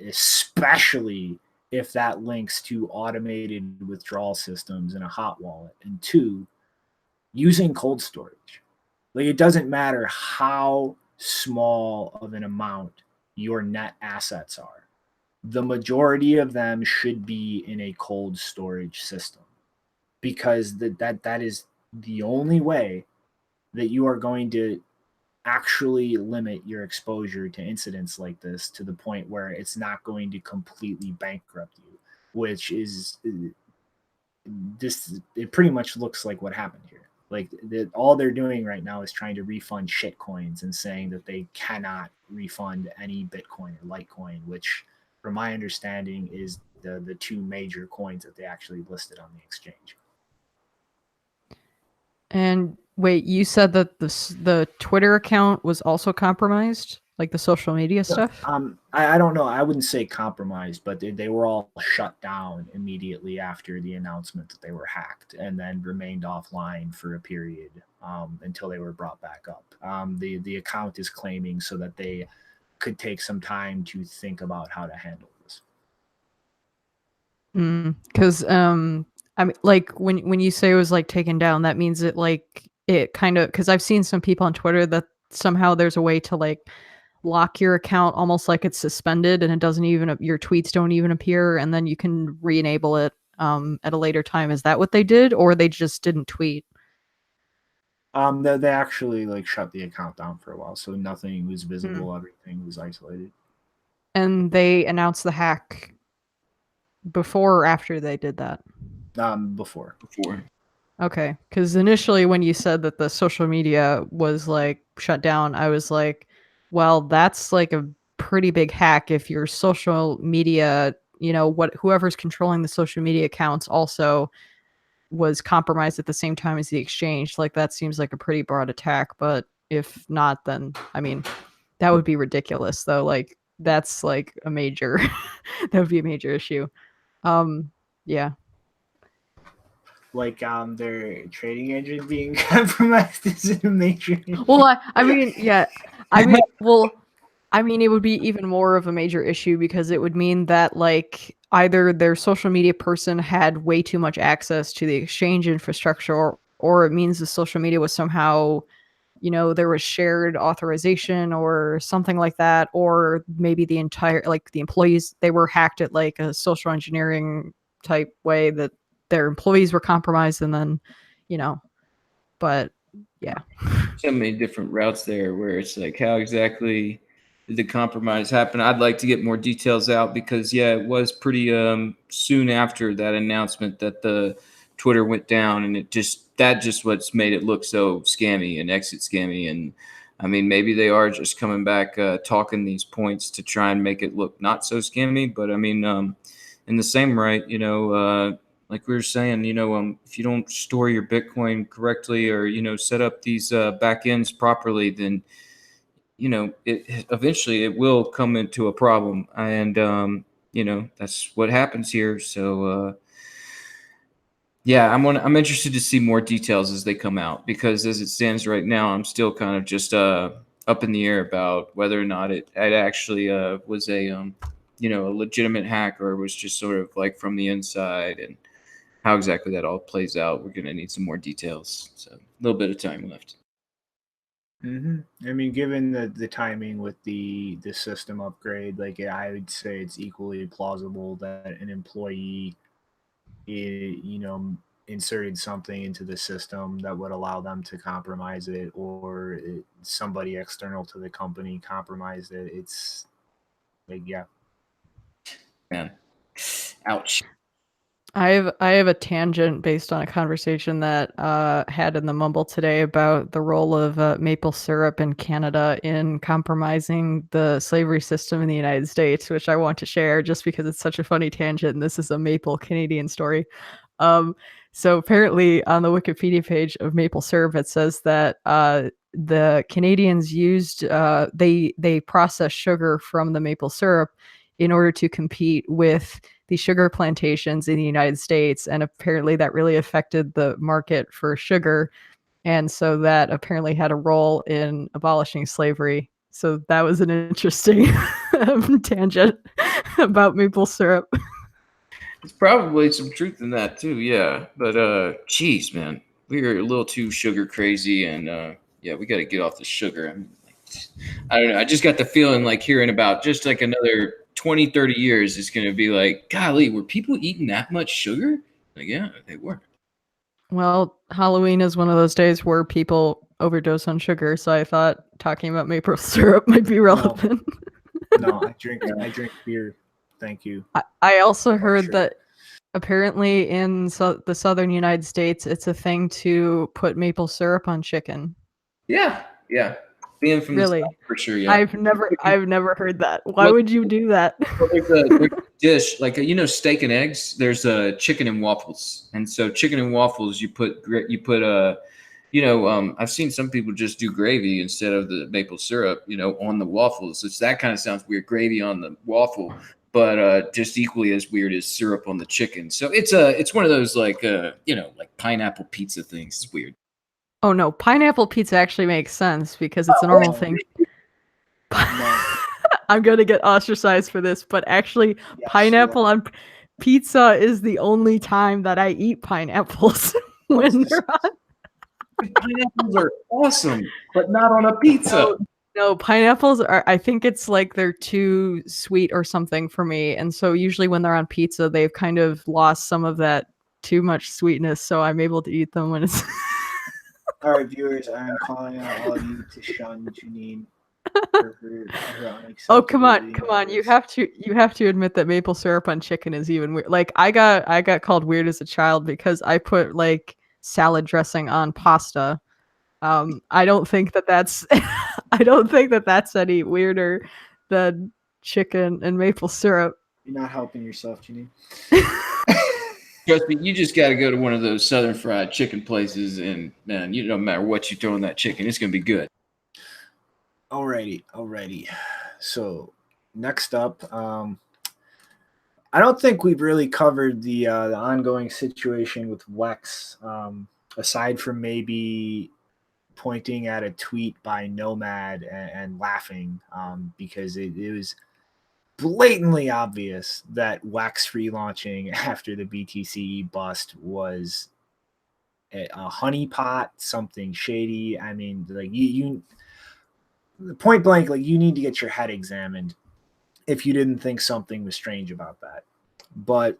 especially if that links to automated withdrawal systems in a hot wallet. And two, using cold storage. Like, it doesn't matter how small of an amount your net assets are. The majority of them should be in a cold storage system. because that is the only way that you are going to actually limit your exposure to incidents like this to the point where it's not going to completely bankrupt you, which is this. It pretty much looks like what happened here. Like all they're doing right now is trying to refund shit coins and saying that they cannot refund any Bitcoin or Litecoin, which, from my understanding, is the two major coins that they actually listed on the exchange. And wait, you said that the Twitter account was also compromised, like the social media stuff? I don't know. I wouldn't say compromised, but they were all shut down immediately after the announcement that they were hacked, and then remained offline for a period until they were brought back up. The account is claiming so that they could take some time to think about how to handle this. Because I mean, like when you say it was like taken down, that means it kind of, because I've seen some people on Twitter that somehow there's a way to like lock your account almost like it's suspended and it doesn't even, your tweets don't even appear, and then you can re-enable it at a later time. Is that what they did, or they just didn't tweet? They actually like shut the account down for a while, so nothing was visible. Everything was isolated. And they announced the hack before or after they did that? Before. Okay, because initially when you said that the social media was like shut down, I was like, well, that's like a pretty big hack if your social media, whoever's controlling the social media accounts also was compromised at the same time as the exchange. Like, that seems like a pretty broad attack. But if not, then I mean, that would be ridiculous though. Like, that's like a major that would be a major issue. Yeah. Like their trading engine being compromised is a major issue. Well, I mean, yeah. I mean, it would be even more of a major issue because it would mean that like either their social media person had way too much access to the exchange infrastructure, or it means the social media was somehow, there was shared authorization or something like that, or maybe the entire, like the employees, they were hacked at like a social engineering type way that their employees were compromised, and then, but yeah. So many different routes there where it's like, how exactly did the compromise happen? I'd like to get more details out because, yeah, it was pretty soon after that announcement that the Twitter went down, and that just what's made it look so scammy and exit scammy. And I mean, maybe they are just coming back talking these points to try and make it look not so scammy. But I mean, in the same right, like we were saying, if you don't store your Bitcoin correctly or, set up these backends properly, then, it eventually it will come into a problem. And, that's what happens here. So, yeah, I'm interested to see more details as they come out, because as it stands right now, I'm still kind of just up in the air about whether or not it actually was a legitimate hack, or was just sort of like from the inside, and how exactly that all plays out. We're going to need some more details. So a little bit of time left. I mean, given the timing with the system upgrade, like I would say it's equally plausible that an employee, inserted something into the system that would allow them to compromise it, or somebody external to the company compromised it. It's like, yeah. Man, ouch. I have a tangent based on a conversation that had in the Mumble today about the role of maple syrup in Canada in compromising the slavery system in the United States, which I want to share just because it's such a funny tangent, and this is a maple Canadian story. So apparently on the Wikipedia page of maple syrup, it says that the Canadians used they processed sugar from the maple syrup in order to compete with the sugar plantations in the United States, and apparently that really affected the market for sugar, and so that apparently had a role in abolishing slavery. So that was an interesting tangent about maple syrup. There's probably some truth in that too, yeah. But geez, man, we're a little too sugar crazy, and yeah, we got to get off the sugar. I mean, I don't know. I just got the feeling like hearing about just like another 20, 30 years is going to be like, golly, were people eating that much sugar? Like, yeah, they were. Well, Halloween is one of those days where people overdose on sugar, so I thought talking about maple syrup might be relevant. No, I drink beer. Thank you. I also heard sure. that apparently in the southern United States, it's a thing to put maple syrup on chicken. Yeah. Being from Really? the South, for sure. Yeah. I've never heard that. Why would you do that? Well, there's a dish like steak and eggs. There's chicken and waffles, and so chicken and waffles you put I've seen some people just do gravy instead of the maple syrup, on the waffles. It's that kind of sounds weird, gravy on the waffle, but just equally as weird as syrup on the chicken. So it's one of those like pineapple pizza things. It's weird. Oh no, pineapple pizza actually makes sense because it's a normal thing. No. I'm gonna get ostracized for this, but actually, Yes, pineapple on pizza is the only time that I eat pineapples when they're on. Pineapples are awesome, but not on a pizza. No, pineapples are. I think it's like they're too sweet or something for me, and so usually when they're on pizza, they've kind of lost some of that too much sweetness. So I'm able to eat them when it's. All right, viewers, I'm calling out all of you to shun Janine. Oh come on! You have to admit that maple syrup on chicken is even weird. Like I got called weird as a child because I put like salad dressing on pasta. I don't think that that's any weirder than chicken and maple syrup. You're not helping yourself, Janine. Trust me, you just got to go to one of those Southern fried chicken places, and man, no matter what you throw in that chicken, it's gonna be good. Alrighty. So next up, I don't think we've really covered the ongoing situation with Wex, aside from maybe pointing at a tweet by Nomad and laughing because it was blatantly obvious that Wex relaunching after the BTCE bust was a honeypot, something shady. I mean, like you point blank, like you need to get your head examined if you didn't think something was strange about that. But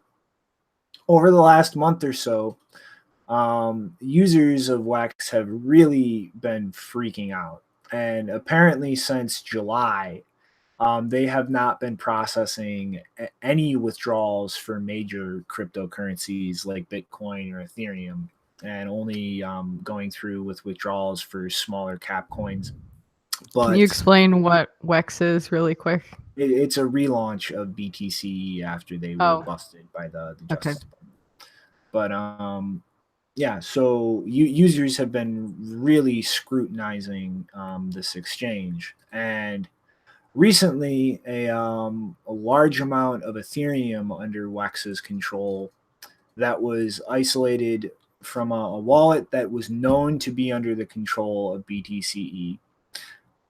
over the last month or so, users of Wex have really been freaking out. And apparently since July, they have not been processing any withdrawals for major cryptocurrencies like Bitcoin or Ethereum, and only going through with withdrawals for smaller cap coins. But can you explain what Wex is really quick? It's a relaunch of BTC after they were busted by the Justice Department. But yeah, so users have been really scrutinizing this exchange, and recently a large amount of Ethereum under Wex's control that was isolated from a wallet that was known to be under the control of BTCE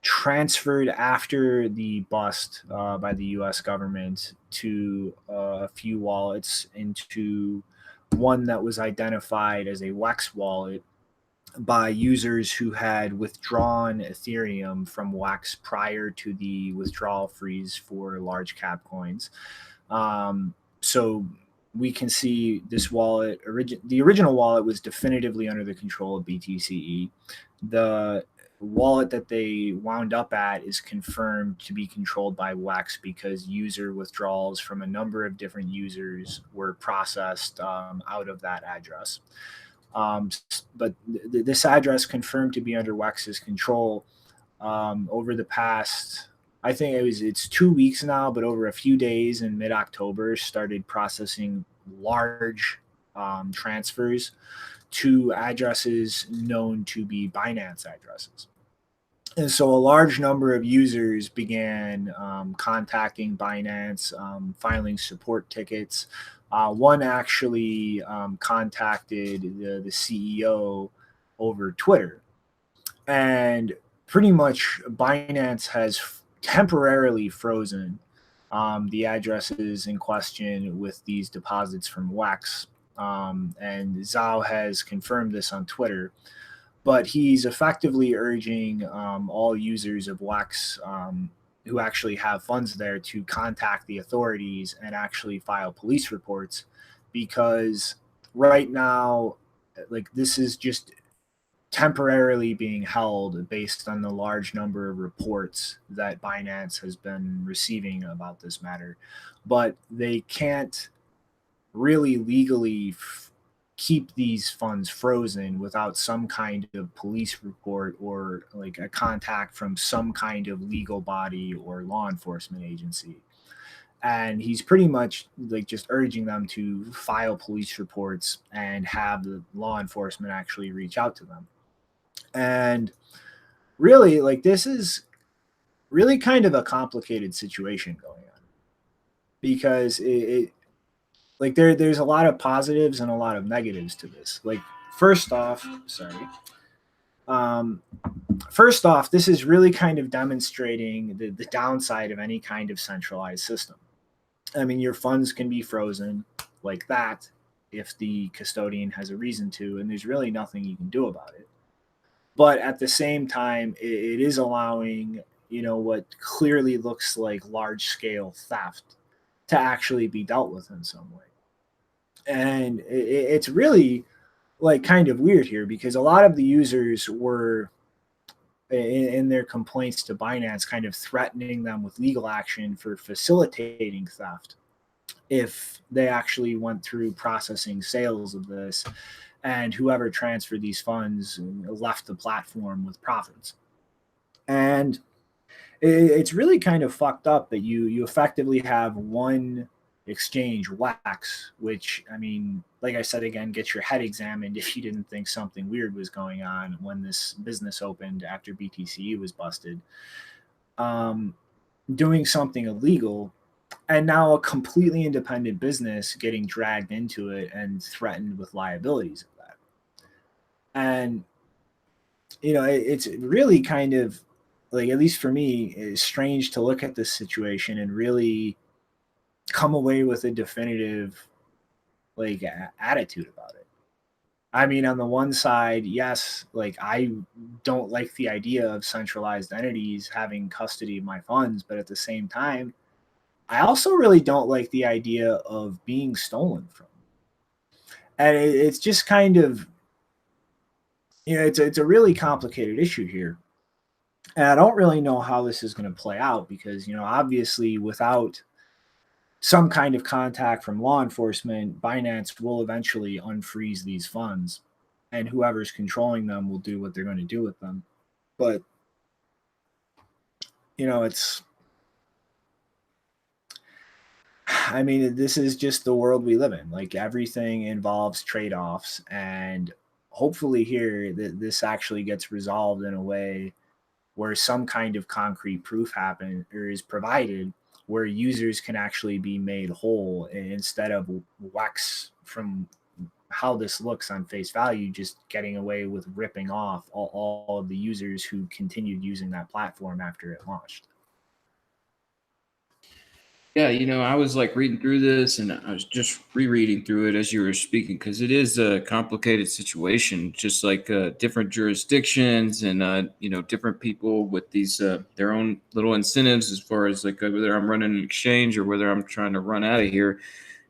transferred after the bust by the U.S. government to a few wallets into one that was identified as a Wex wallet by users who had withdrawn Ethereum from Wex prior to the withdrawal freeze for large cap coins. So we can see this wallet, the original wallet was definitively under the control of BTCE. The wallet that they wound up at is confirmed to be controlled by Wex because user withdrawals from a number of different users were processed out of that address. But this address confirmed to be under Wex's control over the past, I think it's 2 weeks now, but over a few days in mid-October started processing large transfers to addresses known to be Binance addresses. And so a large number of users began contacting Binance, filing support tickets. One actually contacted the CEO over Twitter. And pretty much Binance has temporarily frozen the addresses in question with these deposits from Wex. And Zhao has confirmed this on Twitter. But he's effectively urging all users of Wex who actually have funds there to contact the authorities and actually file police reports, because right now like this is just temporarily being held based on the large number of reports that Binance has been receiving about this matter. But they can't really legally keep these funds frozen without some kind of police report or like a contact from some kind of legal body or law enforcement agency. And he's pretty much like just urging them to file police reports and have the law enforcement actually reach out to them. And really, like, this is really kind of a complicated situation going on, because it like there's a lot of positives and a lot of negatives to this. Like, first off, first off, this is really kind of demonstrating the downside of any kind of centralized system. I mean, your funds can be frozen like that if the custodian has a reason to, and there's really nothing you can do about it. But at the same time, it is allowing, what clearly looks like large scale theft to actually be dealt with in some way. And it's really like kind of weird here, because a lot of the users were in their complaints to Binance kind of threatening them with legal action for facilitating theft if they actually went through processing sales of this, and whoever transferred these funds left the platform with profits. And it's really kind of fucked up that you effectively have one exchange, Wax, which, I mean, like I said, again, get your head examined if you didn't think something weird was going on when this business opened after BTCE was busted, doing something illegal, and now a completely independent business getting dragged into it and threatened with liabilities of that. And, it's really kind of like, at least for me, it's strange to look at this situation and really come away with a definitive like attitude about it. I mean, on the one side, yes, like I don't like the idea of centralized entities having custody of my funds, but at the same time, I also really don't like the idea of being stolen from. And it's just kind of, it's a really complicated issue here. And I don't really know how this is going to play out, because, obviously without some kind of contact from law enforcement, Binance will eventually unfreeze these funds, and whoever's controlling them will do what they're going to do with them. But, I mean, this is just the world we live in. Like, everything involves trade-offs, and hopefully here this actually gets resolved in a way where some kind of concrete proof happen or is provided, where users can actually be made whole, instead of Wax, from how this looks on face value, just getting away with ripping off all of the users who continued using that platform after it launched. Yeah, I was like reading through this, and I was just rereading through it as you were speaking, because it is a complicated situation, just like different jurisdictions and, different people with these their own little incentives, as far as like whether I'm running an exchange or whether I'm trying to run out of here.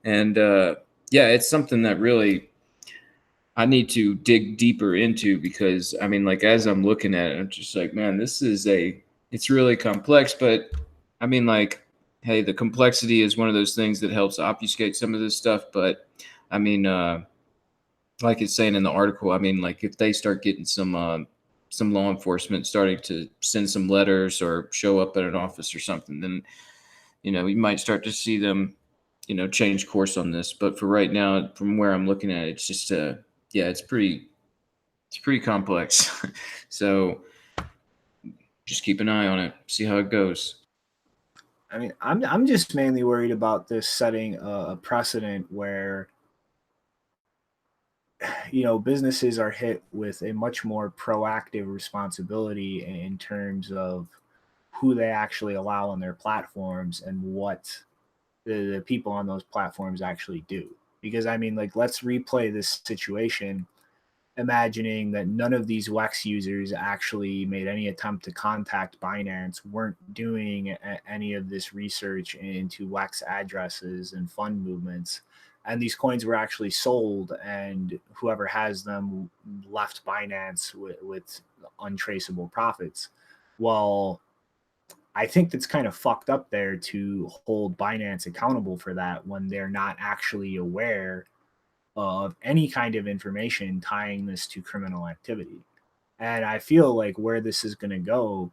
And yeah, it's something that really I need to dig deeper into, because I mean, like, as I'm looking at it, I'm just like, man, it's really complex. But I mean, like, hey, the complexity is one of those things that helps obfuscate some of this stuff. But I mean, like it's saying in the article, I mean, like, if they start getting some law enforcement starting to send some letters or show up at an office or something, then, you might start to see them, change course on this. But for right now, from where I'm looking at it, it's just, yeah, it's pretty complex. So just keep an eye on it, see how it goes. I mean, I'm just mainly worried about this setting a precedent where, businesses are hit with a much more proactive responsibility in terms of who they actually allow on their platforms and what the people on those platforms actually do. Because, I mean, like, let's replay this situation, imagining that none of these Wex users actually made any attempt to contact Binance, weren't doing any of this research into Wex addresses and fund movements, and these coins were actually sold, and whoever has them left Binance with untraceable profits. Well, I think that's kind of fucked up there to hold Binance accountable for that when they're not actually aware of any kind of information tying this to criminal activity. And I feel like where this is going to go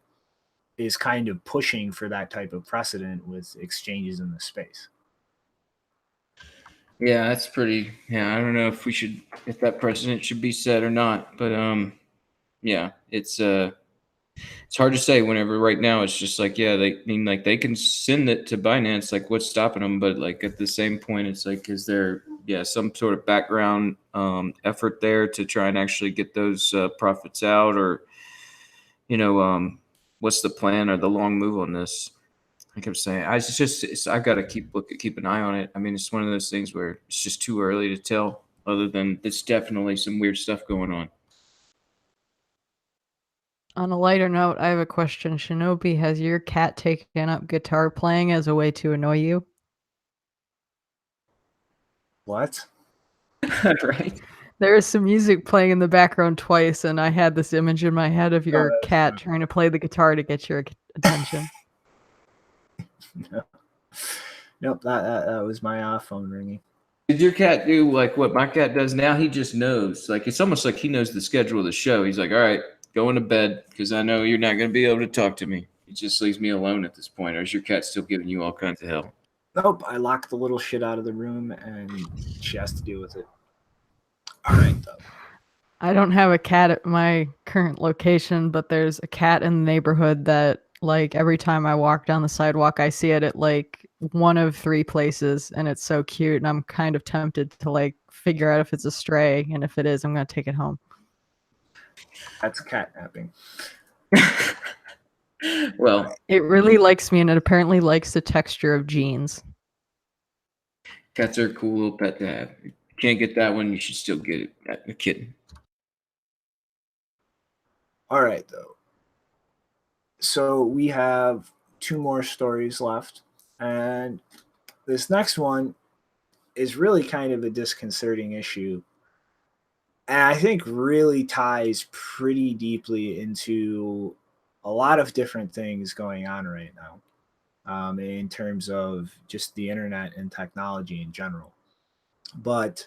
is kind of pushing for that type of precedent with exchanges in this space. Yeah, that's pretty. Yeah, I don't know if that precedent should be set or not, but yeah, it's hard to say. Whenever right now, it's just like, yeah, they can send it to Binance, like what's stopping them? But like at the same point, it's like, is there some sort of background effort there to try and actually get those profits out, or what's the plan or the long move on this? I kept saying, I got to keep an eye on it. I mean, it's one of those things where it's just too early to tell. Other than there's definitely some weird stuff going on. On a lighter note, I have a question. Shinobi, has your cat taken up guitar playing as a way to annoy you? What? Right? There is some music playing in the background twice, and I had this image in my head of your that's cat not- trying to play the guitar to get your attention. No. Nope, that was my phone ringing. Did your cat do like what my cat does now? He just knows. Like it's almost like he knows the schedule of the show. He's like, all right, going to bed because I know you're not going to be able to talk to me. He just leaves me alone at this point. Or is your cat still giving you all kinds of hell? Nope, I locked the little shit out of the room, and she has to deal with it. All right, though. I don't have a cat at my current location, but there's a cat in the neighborhood that, like, every time I walk down the sidewalk, I see it at, like, one of 3 places, and it's so cute, and I'm kind of tempted to, like, figure out if it's a stray, and if it is, I'm going to take it home. That's catnapping. Well, It really likes me, and it apparently likes the texture of jeans. cats are a cool little pet to have. If you can't get that one, you should still get it. A kitten. All right, though. So we have 2 more stories left, and this next one is really kind of a disconcerting issue, and I think really ties pretty deeply into a lot of different things going on right now, in terms of just the internet and technology in general. But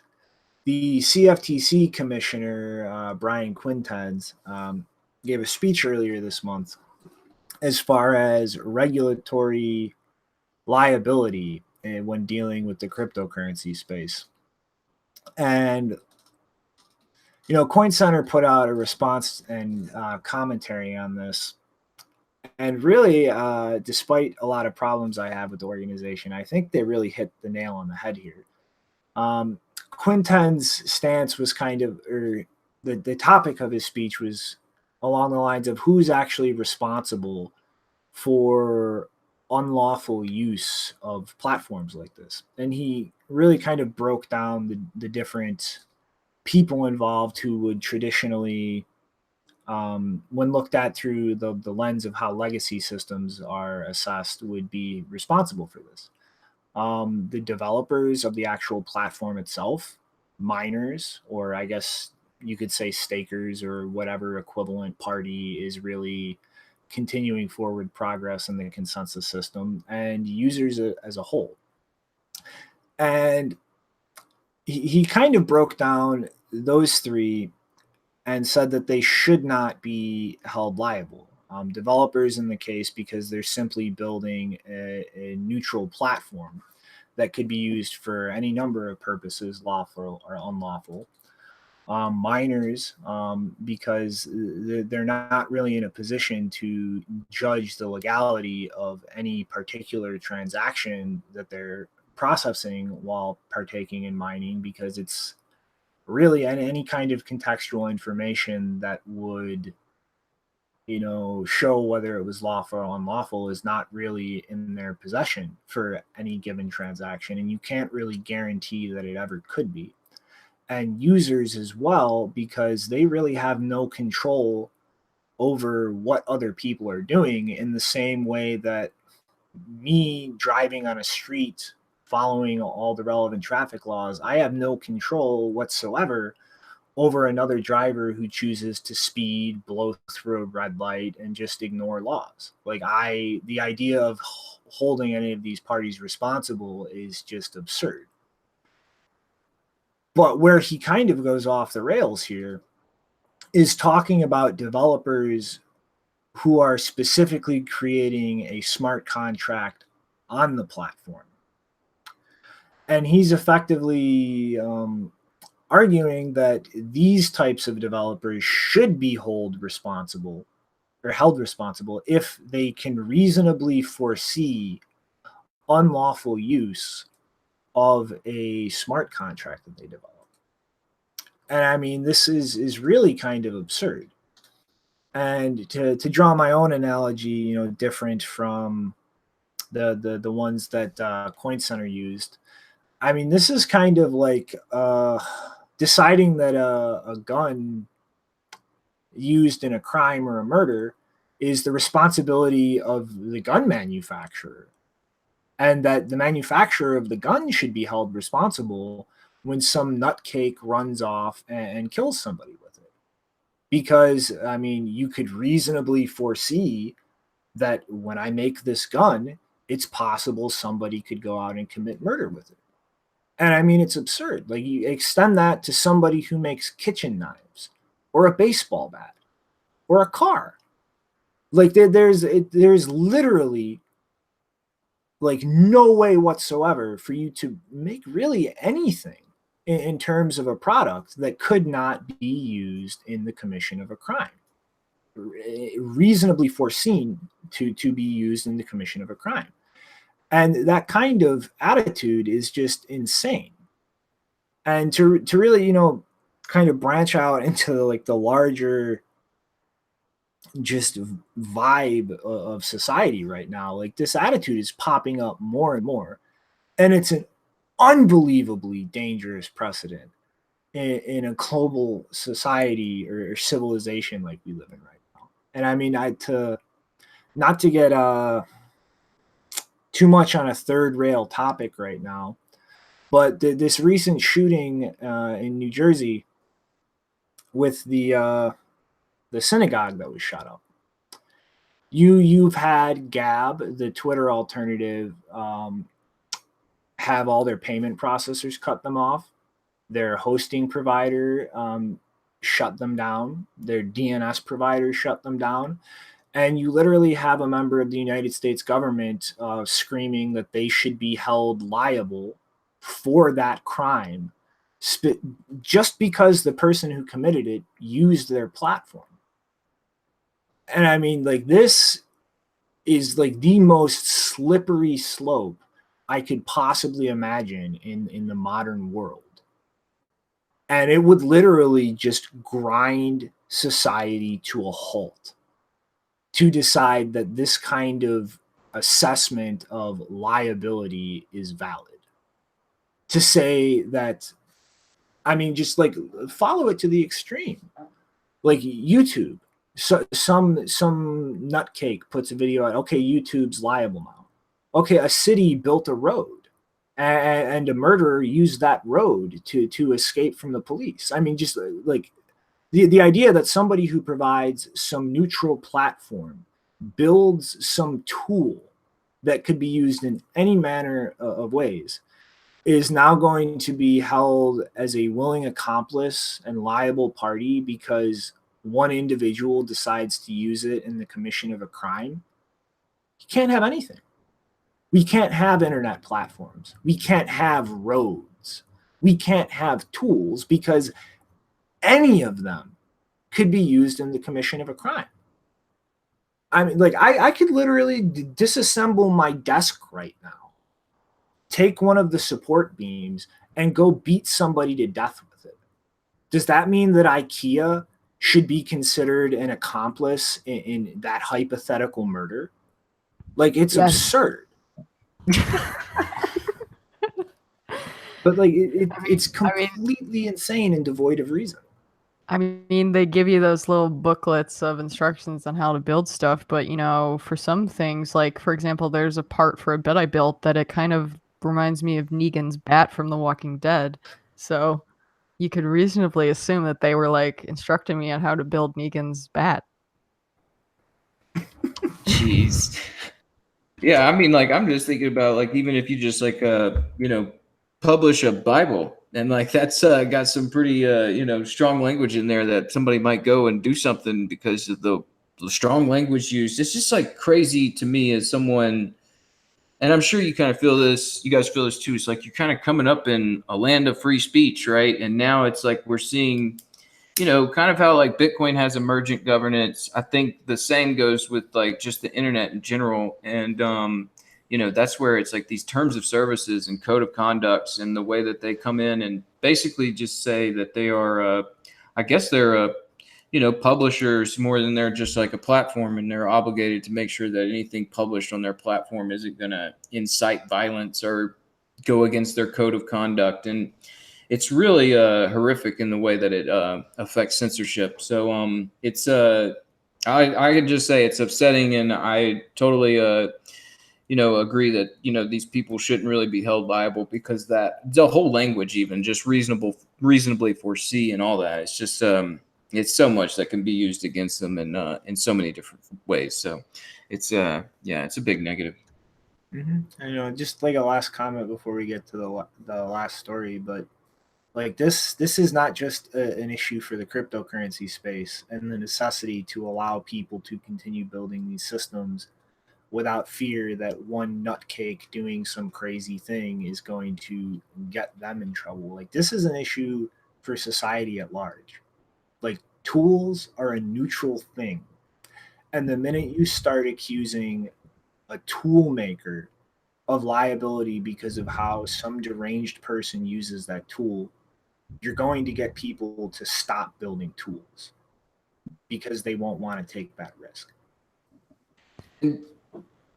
the CFTC commissioner, Brian Quintenz, gave a speech earlier this month as far as regulatory liability when dealing with the cryptocurrency space. And, Coin Center put out a response and commentary on this. And really, despite a lot of problems I have with the organization, I think they really hit the nail on the head here. Quinten's stance was kind of, or the topic of his speech was along the lines of who's actually responsible for unlawful use of platforms like this. And he really kind of broke down the different people involved who would traditionally, when looked at through the lens of how legacy systems are assessed, would be responsible for this. The developers of the actual platform itself, miners, or I guess you could say stakers or whatever equivalent party is really continuing forward progress in the ConsenSys system, and users as a whole. And he kind of broke down those 3 and said that they should not be held liable. Developers in the case, because they're simply building a neutral platform that could be used for any number of purposes, lawful or unlawful. Miners, because they're not really in a position to judge the legality of any particular transaction that they're processing while partaking in mining, because it's really any kind of contextual information that would show whether it was lawful or unlawful is not really in their possession for any given transaction, and you can't really guarantee that it ever could be. And users as well, because they really have no control over what other people are doing, in the same way that me driving on a street following all the relevant traffic laws, I have no control whatsoever over another driver who chooses to speed, blow through a red light, and just ignore laws. Like, the idea of holding any of these parties responsible is just absurd. But where he kind of goes off the rails here is talking about developers who are specifically creating a smart contract on the platform. And he's effectively arguing that these types of developers should be held responsible if they can reasonably foresee unlawful use of a smart contract that they develop. And I mean, this is really kind of absurd. And to draw my own analogy, different from the ones that Coin Center used, I mean, this is kind of like deciding that a gun used in a crime or a murder is the responsibility of the gun manufacturer, and that the manufacturer of the gun should be held responsible when some nutcake runs off and kills somebody with it. Because, I mean, you could reasonably foresee that when I make this gun, it's possible somebody could go out and commit murder with it. And I mean, it's absurd. Like, you extend that to somebody who makes kitchen knives or a baseball bat or a car. Like, there's literally like no way whatsoever for you to make really anything in terms of a product that could not be used in the commission of a crime, reasonably foreseen to be used in the commission of a crime. And that kind of attitude is just insane. And to really, kind of branch out into like the larger just vibe of society right now, like this attitude is popping up more and more. And it's an unbelievably dangerous precedent in a global society or civilization like we live in right now. And I mean, not to get too much on a third rail topic right now, but this recent shooting in New Jersey with the synagogue that was shut up. You've had Gab, the Twitter alternative, have all their payment processors cut them off. Their hosting provider shut them down. Their DNS provider shut them down. And you literally have a member of the United States government screaming that they should be held liable for that crime just because the person who committed it used their platform. And I mean, like, this is like the most slippery slope I could possibly imagine in the modern world. And it would literally just grind society to a halt to decide that this kind of assessment of liability is valid. To say that, I mean, just like follow it to the extreme. Like YouTube. So some nutcake puts a video out. Okay, YouTube's liable now. Okay, a city built a road, and a murderer used that road to escape from the police. I mean, just like the idea that somebody who provides some neutral platform builds some tool that could be used in any manner of ways is now going to be held as a willing accomplice and liable party because one individual decides to use it in the commission of a crime. You can't have anything. We can't have internet platforms. We can't have roads. We can't have tools because any of them could be used in the commission of a crime. I mean, like, I could literally disassemble my desk right now, take one of the support beams, and go beat somebody to death with it. Does that mean that IKEA should be considered an accomplice in that hypothetical murder? Like, it's absurd. But like, it's completely insane and devoid of reason. I mean, they give you those little booklets of instructions on how to build stuff, but for some things, like for example, there's a part for a bit I built that it kind of reminds me of Negan's bat from The Walking Dead. So you could reasonably assume that they were like instructing me on how to build Negan's bat. Jeez. Yeah, I mean, like, I'm just thinking about, like, even if you just, like, publish a Bible, and, like, that's got some pretty, strong language in there that somebody might go and do something because of the strong language used. It's just, like, crazy to me as someone, and I'm sure you kind of feel this, you guys feel this too. It's like you're kind of coming up in a land of free speech, right? And now it's like we're seeing, kind of how like Bitcoin has emergent governance. I think the same goes with like just the internet in general. And, that's where it's like these terms of services and code of conducts and the way that they come in and basically just say that they are, I guess they're, publishers more than they're just like a platform, and they're obligated to make sure that anything published on their platform isn't going to incite violence or go against their code of conduct. And it's really horrific in the way that it affects censorship. So it's I can just say it's upsetting, and I totally agree that these people shouldn't really be held liable, because that the whole language, even just reasonably foresee and all that, it's just it's so much that can be used against them in so many different ways. So it's it's a big negative. Mm-hmm. Just like a last comment before we get to the last story, but like this is not just an issue for the cryptocurrency space and the necessity to allow people to continue building these systems without fear that one nutcake doing some crazy thing is going to get them in trouble. Like this is an issue for society at large. Like tools are a neutral thing. And the minute you start accusing a tool maker of liability because of how some deranged person uses that tool, you're going to get people to stop building tools because they won't want to take that risk.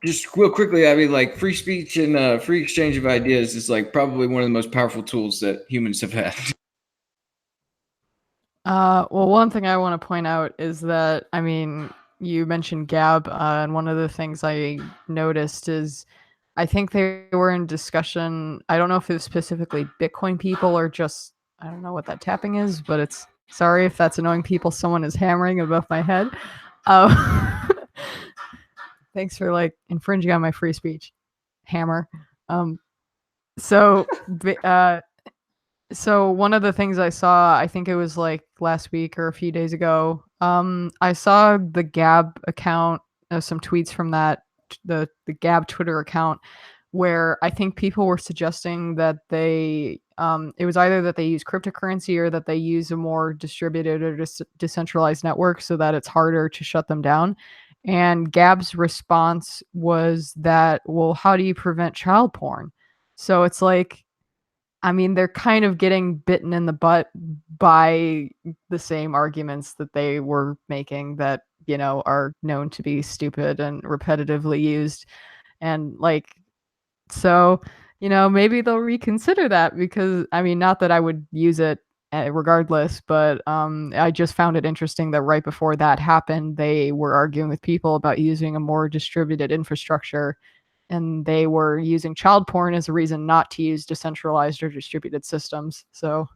Just real quickly, I mean, like free speech and free exchange of ideas is like probably one of the most powerful tools that humans have had. Well, one thing I want to point out is that, I mean, you mentioned Gab, and one of the things I noticed is I think they were in discussion. I don't know if it was specifically Bitcoin people or just, I don't know what that tapping is, but it's, sorry if that's annoying people. Someone is hammering above my head. Thanks for like infringing on my free speech, hammer. So one of the things I saw, I think it was like last week or a few days ago, I saw the Gab account, some tweets from that, the Gab Twitter account, where I think people were suggesting that they, it was either that they use cryptocurrency or that they use a more distributed or decentralized network so that it's harder to shut them down. And Gab's response was that, well, how do you prevent child porn? So it's like, I mean, they're kind of getting bitten in the butt by the same arguments that they were making that, are known to be stupid and repetitively used. And like, so, maybe they'll reconsider that, because, I mean, not that I would use it regardless, but I just found it interesting that right before that happened, they were arguing with people about using a more distributed infrastructure, and they were using child porn as a reason not to use decentralized or distributed systems. So,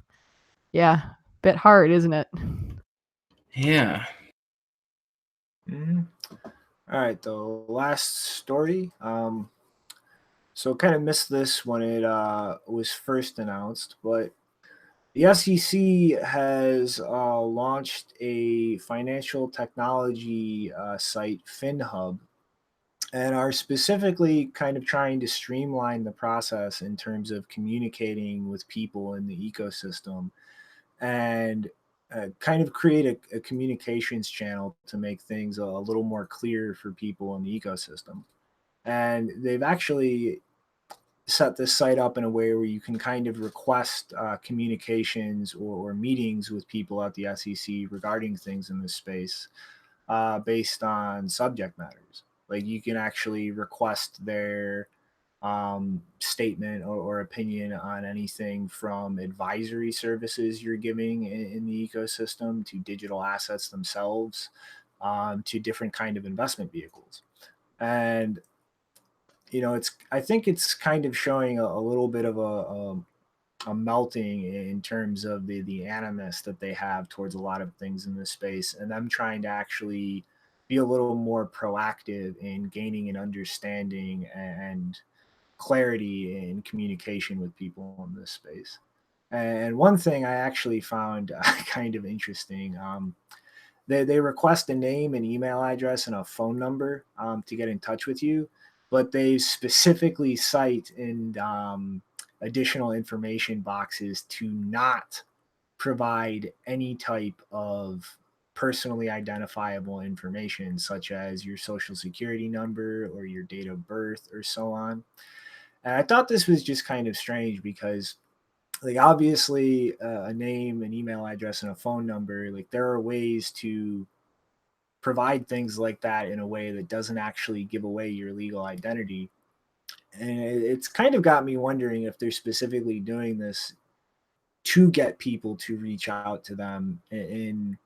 yeah, bit hard, isn't it? Yeah. Mm-hmm. All right, the last story. So kind of missed this when it was first announced, but the SEC has launched a financial technology site, FinHub, and are specifically kind of trying to streamline the process in terms of communicating with people in the ecosystem and kind of create a communications channel to make things a little more clear for people in the ecosystem. And they've actually set this site up in a way where you can kind of request communications or meetings with people at the SEC regarding things in this space based on subject matters. Like you can actually request their statement or opinion on anything from advisory services you're giving in the ecosystem to digital assets themselves to different kind of investment vehicles. And I think it's kind of showing a little bit of a melting in terms of the animus that they have towards a lot of things in this space, and them trying to actually be a little more proactive in gaining an understanding and clarity in communication with people in this space. And one thing I actually found kind of interesting, they request a name, an email address, and a phone number to get in touch with you, but they specifically cite in additional information boxes to not provide any type of personally identifiable information, such as your social security number or your date of birth or so on. And I thought this was just kind of strange because, like, obviously, a name, an email address, and a phone number, like, there are ways to provide things like that in a way that doesn't actually give away your legal identity. And it's kind of got me wondering if they're specifically doing this to get people to reach out to them in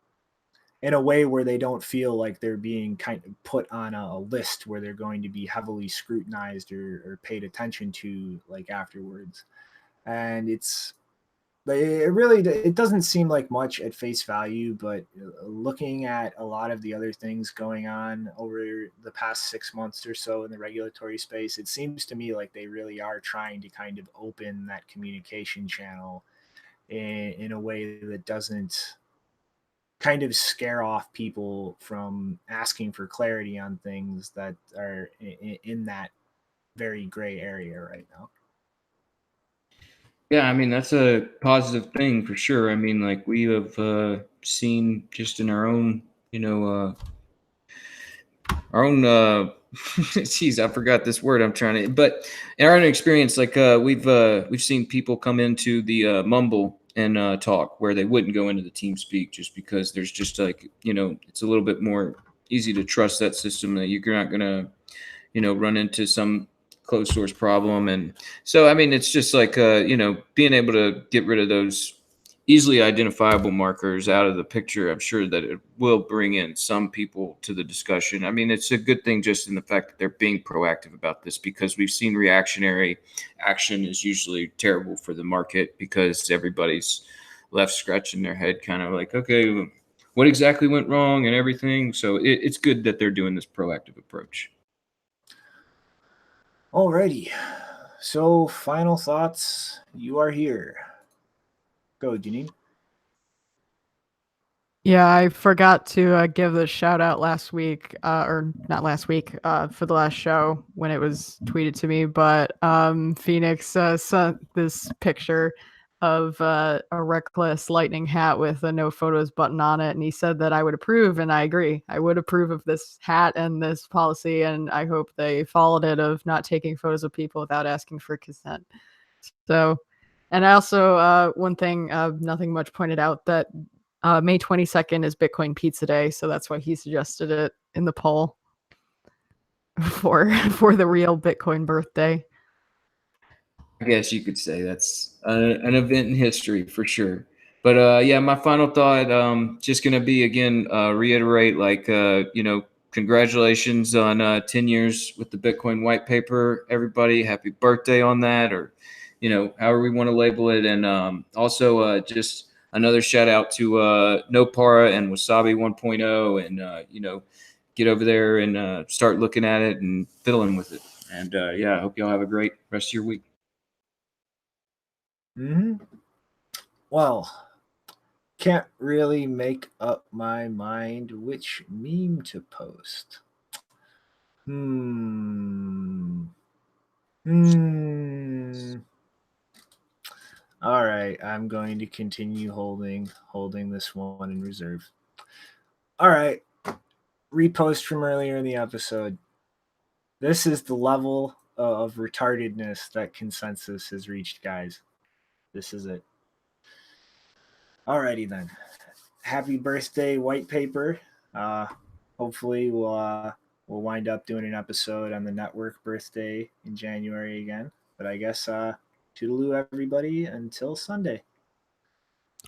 a way where they don't feel like they're being kind of put on a list where they're going to be heavily scrutinized or paid attention to, like, afterwards. And it doesn't seem like much at face value, but looking at a lot of the other things going on over the past 6 months or so in the regulatory space, it seems to me like they really are trying to kind of open that communication channel in a way that doesn't kind of scare off people from asking for clarity on things that are in that very gray area right now. Yeah, I mean, that's a positive thing for sure. I mean, like, we have seen just in our own, geez, I forgot this word I'm trying to, but in our own experience, like, we've seen people come into the Mumble and talk where they wouldn't go into the TeamSpeak just because there's just, like, it's a little bit more easy to trust that system, that you're not going to, run into some closed source problem. And so, I mean, it's just like, being able to get rid of those easily identifiable markers out of the picture, I'm sure that it will bring in some people to the discussion. I mean, it's a good thing just in the fact that they're being proactive about this, because we've seen reactionary action is usually terrible for the market, because everybody's left scratching their head kind of like, okay, what exactly went wrong and everything. So it's good that they're doing this proactive approach. Alrighty. So, final thoughts. You are here. Go, Janine. Yeah, I forgot to give the shout out last week, or not last week, for the last show when it was tweeted to me. But Phoenix sent this picture of a reckless lightning hat with a no photos button on it, and he said that I would approve, and I agree. I would approve of this hat and this policy, and I hope they followed it of not taking photos of people without asking for consent. So, and I also one thing, nothing much pointed out that. May 22nd is Bitcoin Pizza Day, so that's why he suggested it in the poll for the real Bitcoin birthday. I guess you could say that's an event in history for sure. But yeah, my final thought, just going to be, again, reiterate, like, congratulations on 10 years with the Bitcoin white paper. Everybody, happy birthday on that, or, however we want to label it. And also just another shout out to Nopara and Wasabi 1.0, and, get over there and start looking at it and fiddling with it. And yeah, I hope y'all have a great rest of your week. Well, can't really make up my mind which meme to post. All right, I'm going to continue holding this one in reserve. All right, repost from earlier in the episode. This is the level of retardedness that ConsenSys has reached, guys. This is it. Alrighty then. Happy birthday, white paper. Hopefully we'll wind up doing an episode on the network birthday in January again. But I guess toodaloo, everybody, until Sunday.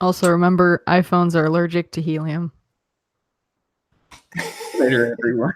Also, remember, iPhones are allergic to helium. Later, everyone.